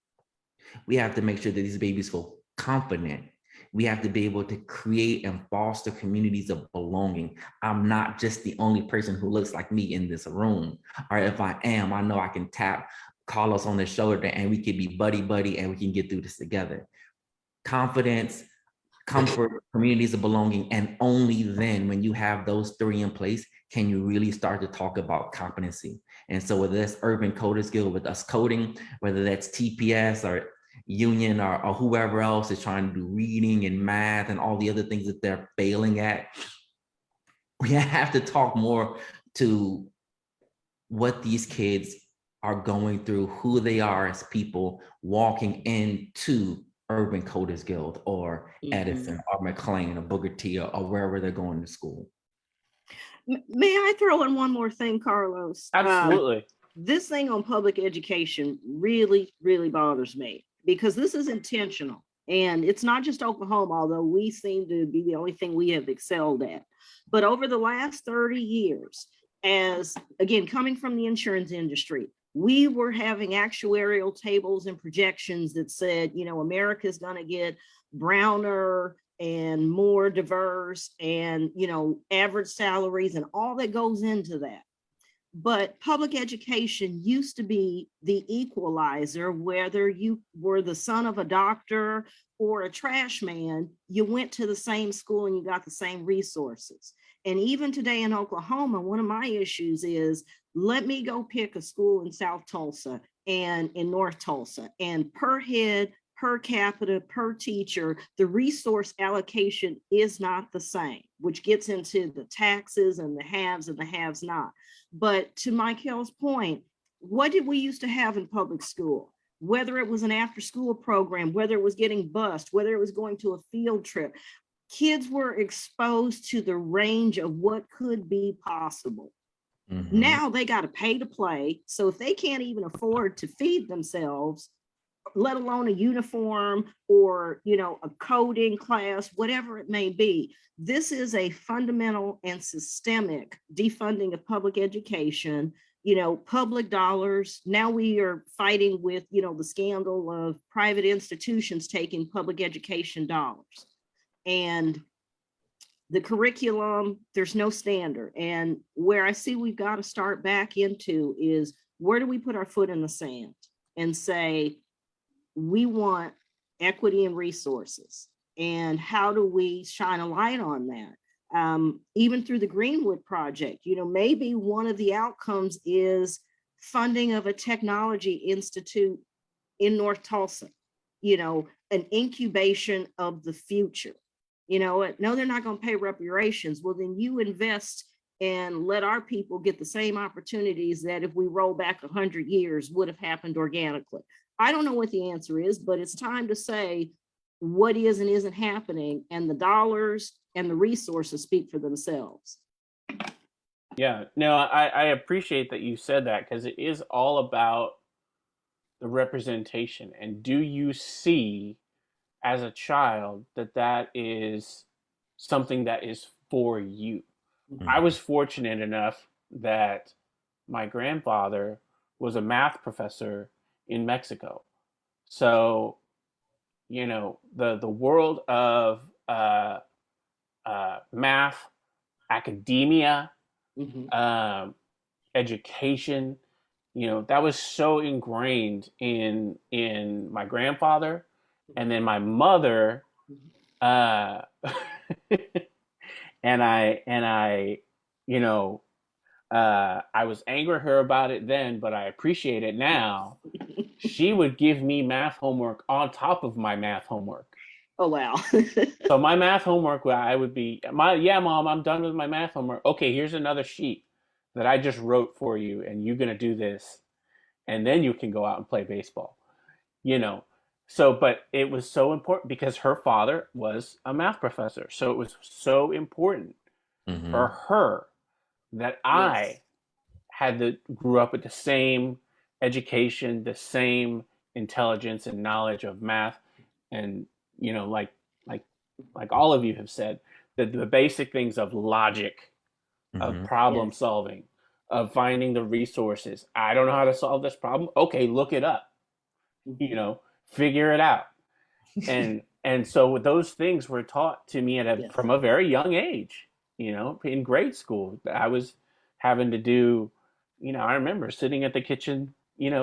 We have to make sure that these babies feel confident. We have to be able to create and foster communities of belonging. I'm not just the only person who looks like me in this room. Or if I am, I know I can tap Carlos on the shoulder and we can be buddy and we can get through this together. Confidence, comfort, communities of belonging, and only then, when you have those three in place, can you really start to talk about competency. And so whether that's Urban Coders Guild with us coding, whether that's TPS or Union or whoever else is trying to do reading and math and all the other things that they're failing at, we have to talk more to what these kids are going through, who they are as people walking into Urban Coders Guild or Edison or McLean or Booker T or wherever they're going to school. May I throw in one more thing, Carlos? Absolutely. This thing on public education really, really bothers me because this is intentional. And it's not just Oklahoma, although we seem to be the only thing we have excelled at. But over the last 30 years, as again, coming from the insurance industry, we were having actuarial tables and projections that said, America's going to get browner and more diverse and, average salaries and all that goes into that. But public education used to be the equalizer. Whether you were the son of a doctor or a trash man, you went to the same school and you got the same resources. And even today in Oklahoma, one of my issues is, let me go pick a school in South Tulsa and in North Tulsa, and per head, per capita, per teacher, the resource allocation is not the same, which gets into the taxes and the haves not. But to Michael's point, what did we used to have in public school? Whether it was an after school program, whether it was getting bused, whether it was going to a field trip, kids were exposed to the range of what could be possible. Mm-hmm. Now they got to pay to play. So if they can't even afford to feed themselves, let alone a uniform or, a coding class, whatever it may be, this is a fundamental and systemic defunding of public education, public dollars. Now we are fighting with, the scandal of private institutions taking public education dollars. And the curriculum, there's no standard. And where I see we've got to start back into is, where do we put our foot in the sand and say, we want equity and resources? And how do we shine a light on that? Even through the Greenwood Project, maybe one of the outcomes is funding of a technology institute in North Tulsa, an incubation of the future. No, they're not going to pay reparations. Well, then you invest and let our people get the same opportunities that if we roll back 100 years would have happened organically. I don't know what the answer is, but it's time to say what is and isn't happening, and the dollars and the resources speak for themselves. Yeah, no, I appreciate that you said that, because it is all about the representation. And do you see as a child that is something that is for you? Mm-hmm. I was fortunate enough that my grandfather was a math professor in Mexico. So, the world of math, academia, Mhm. education, that was so ingrained in my grandfather, and then my mother, uh, and I, you know, I was angry at her about it then, but I appreciate it now. She would give me math homework on top of my math homework. Oh, wow. So my math homework, I would be yeah, mom, I'm done with my math homework. Okay, here's another sheet that I just wrote for you, and you're gonna do this, and then you can go out and play baseball. You know, so but it was so important because her father was a math professor, so it was so important for Mm-hmm. her that I Yes. grew up with the same education, the same intelligence and knowledge of math, and you know, like like all of you have said, the basic things of logic, of Mm-hmm. problem Yes. solving, of finding the resources. I don't know how to solve this problem. Okay, look it up. You Mhm. know, figure it out. And so those things were taught to me Yes. from a very young age. In grade school, I was having to do. I remember sitting at the kitchen,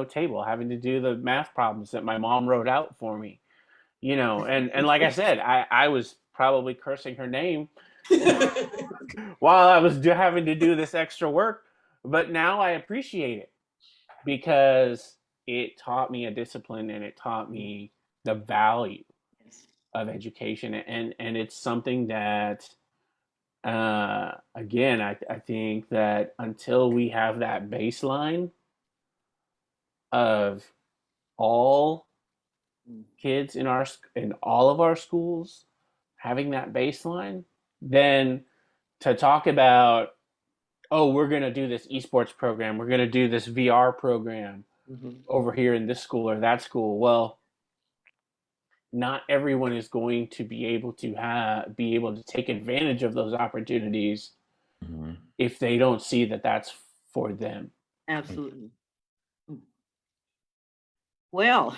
table, having to do the math problems that my mom wrote out for me. And like I said, I was probably cursing her name while I was having to do this extra work, but now I appreciate it because it taught me a discipline and it taught me the value Yes. of education, and it's something that again, I think that until we have that baseline of all kids in all of our schools having that baseline, then to talk about, oh, we're going to do this esports program, we're going to do this VR program Mhm. over here in this school or that school. Well, not everyone is going to be able to take advantage of those opportunities Mm-hmm. if they don't see that that's for them. Absolutely. Well,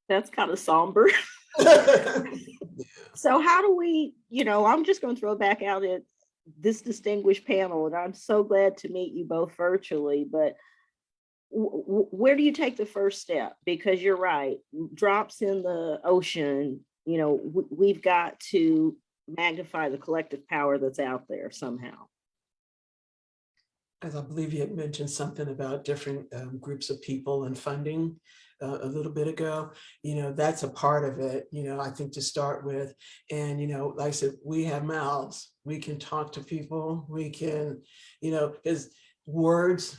that's kind of somber. So how do we, I'm just going to throw back out at this distinguished panel, and I'm so glad to meet you both virtually, but where do you take the first step? Because you're right, drops in the ocean, we've got to magnify the collective power that's out there somehow. As I believe you had mentioned something about different groups of people and funding a little bit ago, that's a part of it, I think to start with. And, like I said, we have mouths, we can talk to people, we can, because words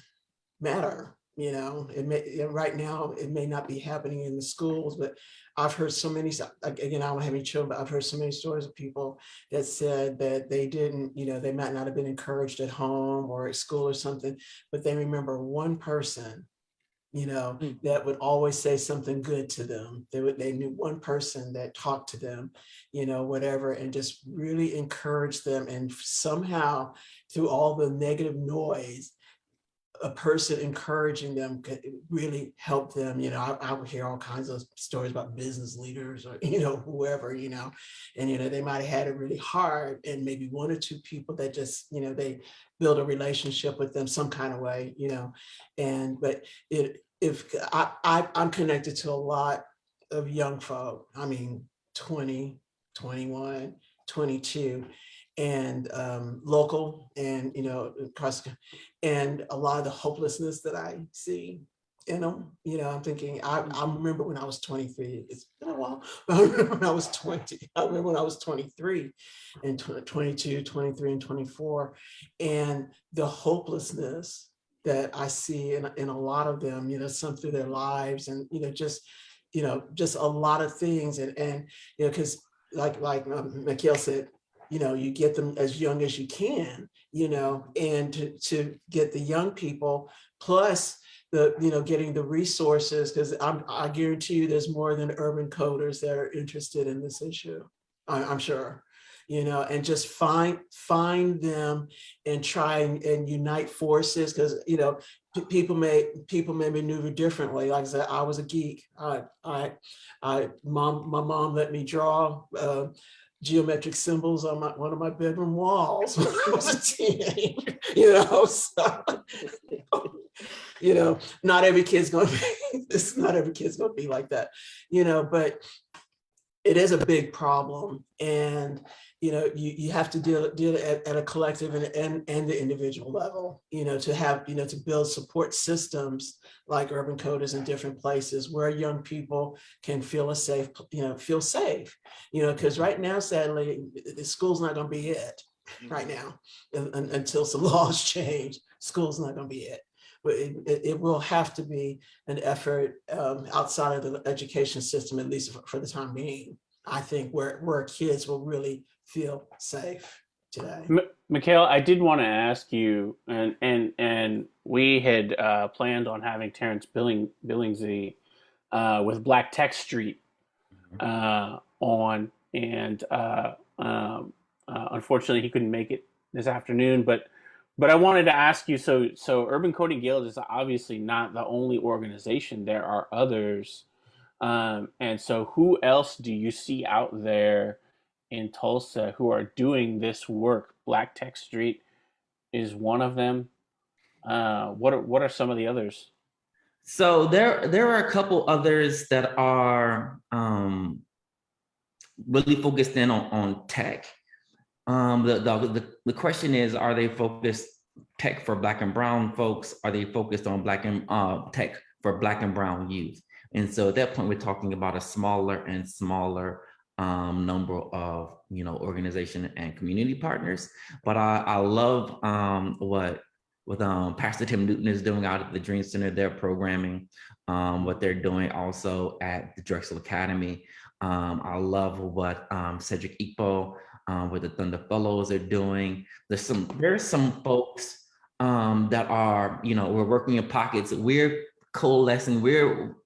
matter. It may, right now it may not be happening in the schools, but I've heard so many, again, I don't have any children, but I've heard so many stories of people that said that they didn't, they might not have been encouraged at home or at school or something, but they remember one person, that would always say something good to them. They knew one person that talked to them, whatever, and just really encouraged them. And somehow through all the negative noise, a person encouraging them could really help them. I would hear all kinds of stories about business leaders or, whoever, and, they might have had it really hard, and maybe one or two people that just, they build a relationship with them some kind of way, but I'm connected to a lot of young folk. I mean, 20, 21, 22, and local, and across, and a lot of the hopelessness that I see in them. I'm thinking, I remember when I was 23, it's been a while, but I remember when I was 20, I remember when I was 23 and 22, 23 and 24, and the hopelessness that I see in a lot of them, some through their lives, and, just a lot of things. And because like Mikhail said, you get them as young as you can, and to get the young people, plus the, getting the resources, because I guarantee you there's more than urban coders that are interested in this issue. I'm sure, and just find them and try and unite forces, because people may maneuver differently. Like I said, I was a geek. My mom let me draw geometric symbols on one of my bedroom walls when I was a teenager. Not every kid's gonna be like that, but it is a big problem, and you have to deal at a collective and the individual level, to have to build support systems like urban coders in different places where young people can feel safe, because right now, sadly, the school's not going to be it right now, until some laws change. School's not going to be it. But it will have to be an effort outside of the education system, at least for the time being, I think, where kids will really feel safe today. Mikhail, I did want to ask you, and we had planned on having Terrence Billingsley with Black Tech Street on, and unfortunately he couldn't make it this afternoon. But I wanted to ask you, so Urban Coding Guild is obviously not the only organization. There are others. And so who else do you see out there in Tulsa who are doing this work? Black Tech Street is one of them. What are some of the others? So there are a couple others that are really focused in on tech. The question is, are they focused tech for Black and brown folks? Are they focused on Black and tech for Black and brown youth? And so at that point, we're talking about a smaller and smaller number of organization and community partners. But I love what Pastor Tim Newton is doing out at the Dream Center. Their programming, what they're doing also at the Drexel Academy. I love what Cedric Ikpo with the Thunder Fellows are doing. There's some folks that are, we're working in pockets. We're coalescing. We're,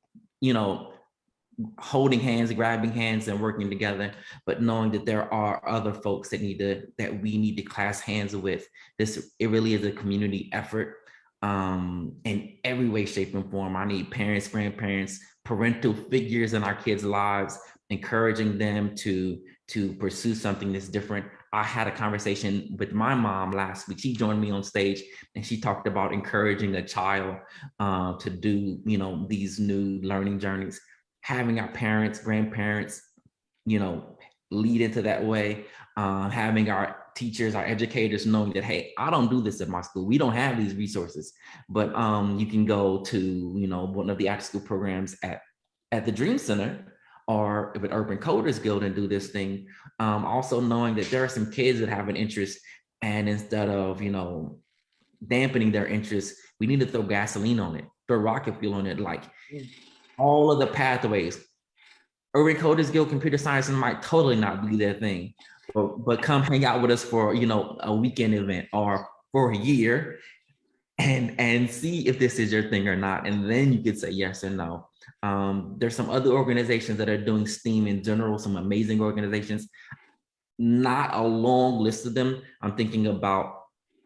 holding hands, grabbing hands, and working together, but knowing that there are other folks that we need to clasp hands with. It really is a community effort in every way, shape, and form. I need parents, grandparents, parental figures in our kids' lives, encouraging them to pursue something that's different. I had a conversation with my mom last week. She joined me on stage and she talked about encouraging a child to do, these new learning journeys. Having our parents, grandparents, lead into that way. Having our teachers, our educators knowing that, hey, I don't do this at my school. We don't have these resources, but you can go to, one of the after school programs at the Dream Center or with Urban Coders Guild and do this thing. Also knowing that there are some kids that have an interest, and instead of, dampening their interest, we need to throw gasoline on it, throw rocket fuel on it, like all of the pathways. Urban Coders Guild Computer Science might totally not be their thing, but come hang out with us for, a weekend event or for a year and see if this is your thing or not. And then you could say yes or no. There's some other organizations that are doing STEAM in general, some amazing organizations, not a long list of them. I'm thinking about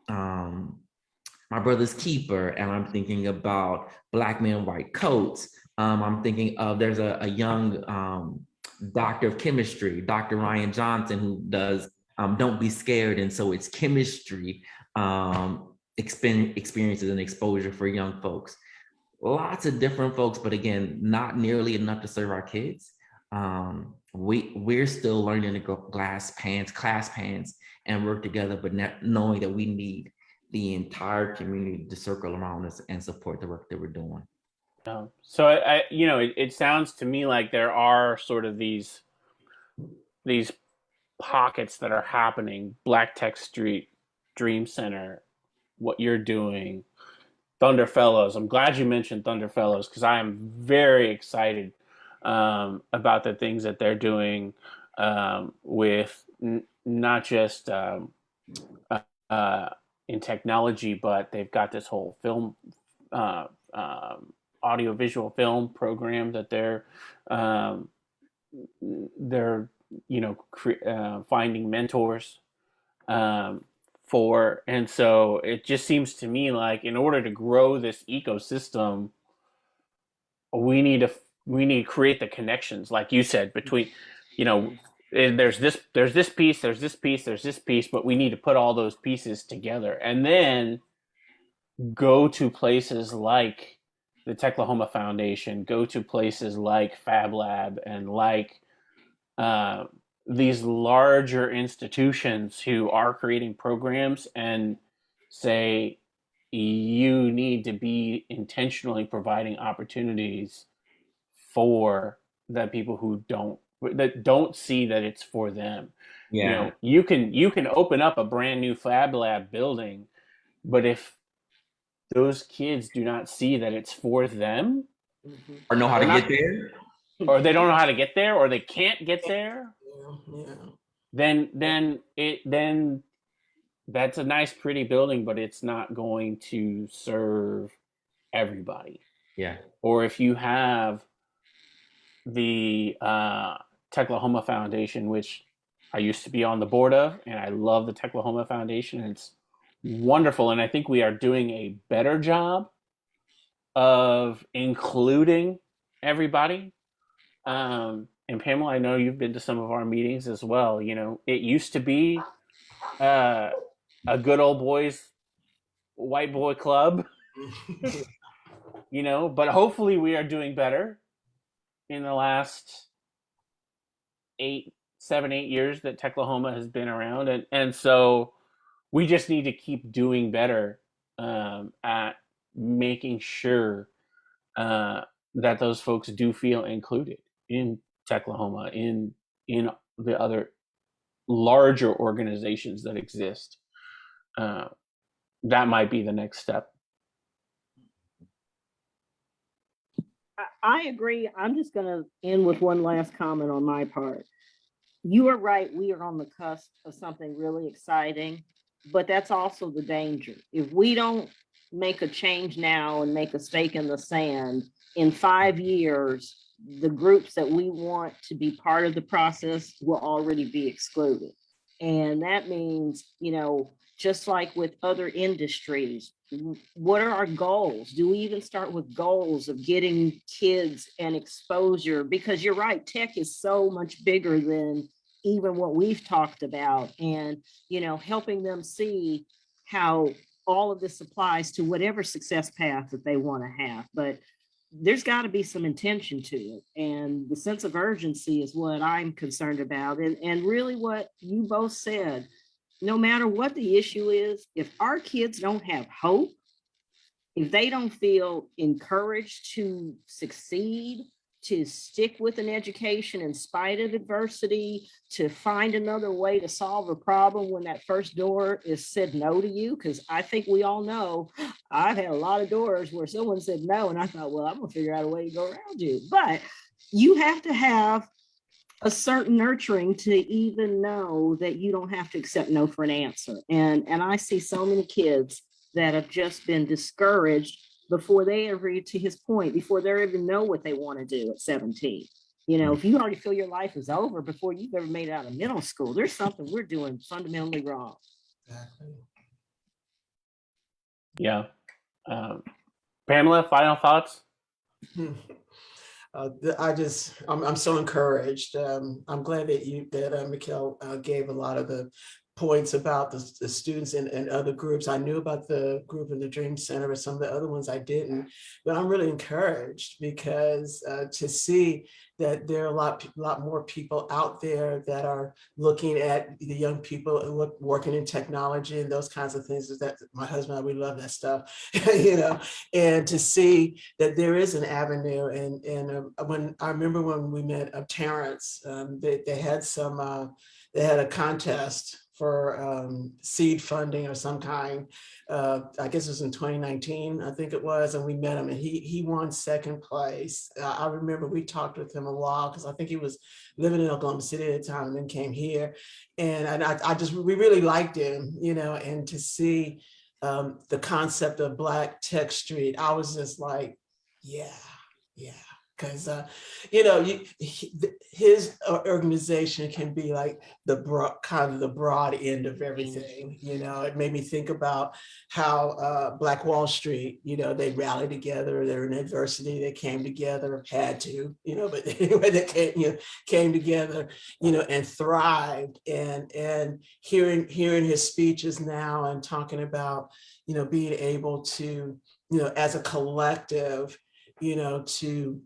My Brother's Keeper, and I'm thinking about Black Men, White Coats. I'm thinking of, there's a young doctor of chemistry, Dr. Ryan Johnson, who does Don't Be Scared. And so it's chemistry experiences and exposure for young folks. Lots of different folks, but again, not nearly enough to serve our kids. We're still learning to go clasp hands and work together, but knowing that we need the entire community to circle around us and support the work that we're doing. So it sounds to me like there are sort of these pockets that are happening. Black Tech Street, Dream Center, what you're doing, Thunder Fellows. I'm glad you mentioned Thunder Fellows because I am very excited about the things that they're doing with not just in technology, but they've got this whole film, audiovisual film program that they're finding mentors and so it just seems to me like in order to grow this ecosystem, we need to create the connections, like you said, between, there's this piece, there's this piece, there's this piece, but we need to put all those pieces together and then go to places like the Techlahoma Foundation, go to places like Fab Lab and like these larger institutions who are creating programs and say, you need to be intentionally providing opportunities for the people who don't see that it's for them. Yeah. You can open up a brand new Fab Lab building, but if those kids do not see that it's for them, Or know how to get there. or they don't know how to get there, or they can't get there, Yeah. then that's a nice, pretty building, but it's not going to serve everybody. Yeah. Or if you have the Techlahoma Foundation, which I used to be on the board of, and I love the Techlahoma Foundation, and it's wonderful. And I think we are doing a better job of including everybody. And Pamela, I know you've been to some of our meetings as well. It used to be a good old boys, white boy club, but hopefully we are doing better in the last 8 years that Techlahoma has been around. And so we just need to keep doing better at making sure that those folks do feel included in Techlahoma, in the other larger organizations that exist. That might be the next step. I agree. I'm just going to end with one last comment on my part. You are right. We are on the cusp of something really exciting, but that's also the danger. If we don't make a change now and make a stake in the sand, in 5 years, the groups that we want to be part of the process will already be excluded. And that means, just like with other industries, what are our goals? Do we even start with goals of getting kids an exposure? Because you're right, tech is so much bigger than even what we've talked about, and helping them see how all of this applies to whatever success path that they want to have. But there's got to be some intention to it, and the sense of urgency is what I'm concerned about. And really what you both said, no matter what the issue is, if our kids don't have hope, if they don't feel encouraged to succeed, to stick with an education in spite of adversity, to find another way to solve a problem when that first door is said no to you, because I think we all know, I've had a lot of doors where someone said no, and I thought, well, I'm gonna figure out a way to go around you. But you have to have a certain nurturing to even know that you don't have to accept no for an answer. And I see so many kids that have just been discouraged before they ever, to his point, before they even know what they want to do at 17. If you already feel your life is over before you've ever made it out of middle school, there's something we're doing fundamentally wrong. Exactly. Yeah. Pamela, final thoughts? I'm so encouraged. I'm glad that Mikhail gave a lot of the points about the students and other groups. I knew about the group in the Dream Center, but some of the other ones I didn't. But I'm really encouraged because to see that there are a lot more people out there that are looking at the young people working in technology and those kinds of things. That my husband and I, we love that stuff, and to see that there is an avenue. And when I remember when we met Terrence, they had a contest for seed funding of some kind. I guess it was in 2019, I think it was, and we met him, and he won second place. I remember we talked with him a while because I think he was living in Oklahoma City at the time and then came here, and we really liked him, and to see the concept of Black Tech Street, I was just like, yeah. Because you know, his organization can be like the broad, kind of the broad end of everything. You know, it made me think about how Black Wall Street, you know, they rallied together. They're in adversity. They came together, had to, you know, but anyway, they came together, you know, and thrived. And hearing his speeches now and talking about, you know, being able to, you know, as a collective, you know, to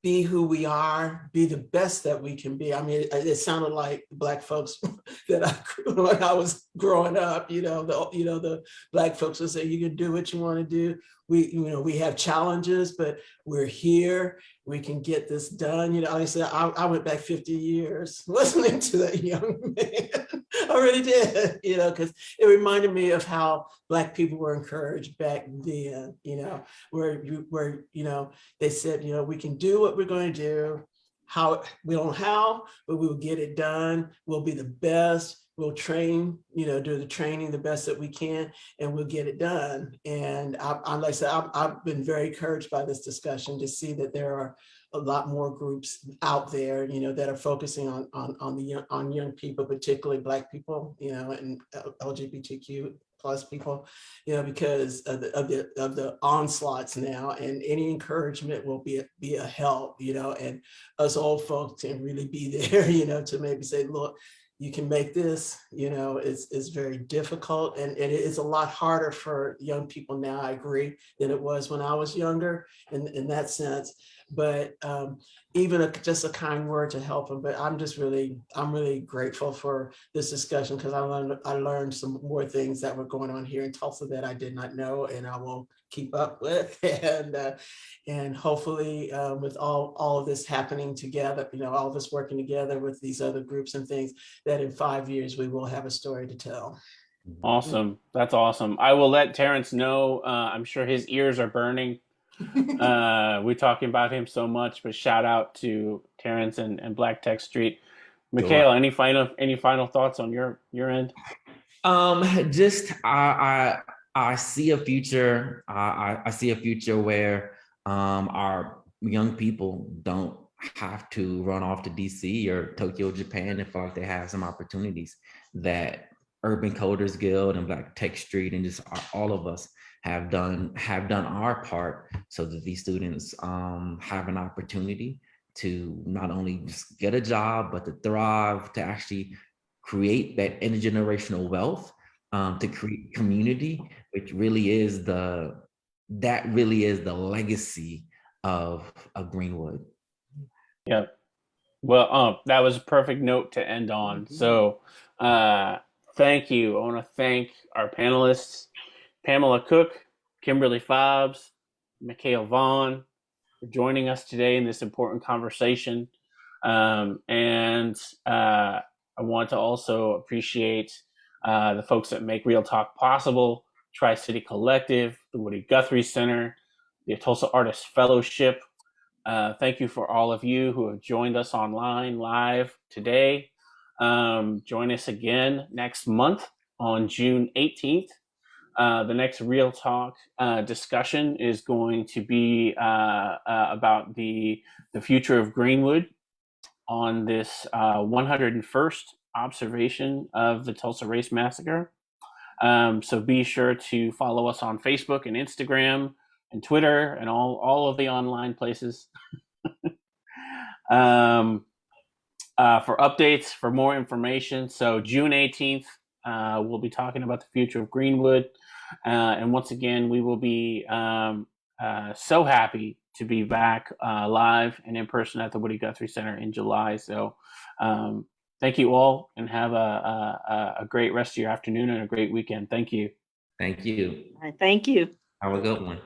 be who we are, be the best that we can be. I mean, it sounded like Black folks that when I was growing up, you know, the Black folks would say, you can do what you want to do. We have challenges, but we're here. We can get this done. You know, like I said, I went back 50 years listening to that young man. I really did, you know, because it reminded me of how Black people were encouraged back then, you know, where you know, they said, you know, we can do what we're going to do. How we don't know how, but we will get it done. We'll be the best. We'll train, you know, do the training the best that we can, and we'll get it done. And like I said, I've been very encouraged by this discussion to see that there are a lot more groups out there, you know, that are focusing on young people, particularly Black people, you know, and LGBTQ plus people, you know, because of the onslaughts now, and any encouragement will be a help, you know, and us old folks can really be there, you know, to maybe say, look, you can make this, you know, it's very difficult, and it is a lot harder for young people now, I agree, than it was when I was younger in that sense. But even just a kind word to help them. But I'm really grateful for this discussion, because I learned some more things that were going on here in Tulsa that I did not know, and I will keep up with. And hopefully with all of this happening together, you know, all of us working together with these other groups and things, that in 5 years we will have a story to tell. Awesome. That's awesome. I will let Terrence know. I'm sure his ears are burning. We're talking about him so much, but shout out to Terrence and Black Tech Street. Michaela, any final thoughts on your end? Just I see a future. I see a future where our young people don't have to run off to DC or Tokyo, Japan, and feel like they have some opportunities that Urban Coders Guild and Black Tech Street and just all of us have done our part, so that these students have an opportunity to not only just get a job, but to thrive, to actually create that intergenerational wealth, to create community, which really is the legacy of Greenwood. Yeah. Well, that was a perfect note to end on. So thank you. I want to thank our panelists, Pamela Cook, Kimberly Fobbs, Mikhail Vaughn, for joining us today in this important conversation. And I want to also appreciate the folks that make Real Talk possible: Tri-City Collective, the Woody Guthrie Center, the Tulsa Artists Fellowship. Thank you for all of you who have joined us online live today. Join us again next month on June 18th. The next Real Talk discussion is going to be about the future of Greenwood on this 101st observation of the Tulsa Race Massacre. So be sure to follow us on Facebook and Instagram and Twitter and all of the online places for updates, for more information. So June 18th, we'll be talking about the future of Greenwood. And once again, we will be so happy to be back live and in person at the Woody Guthrie Center in July. So thank you all, and have a great rest of your afternoon and a great weekend. Thank you. Thank you. Thank you. Have a good one.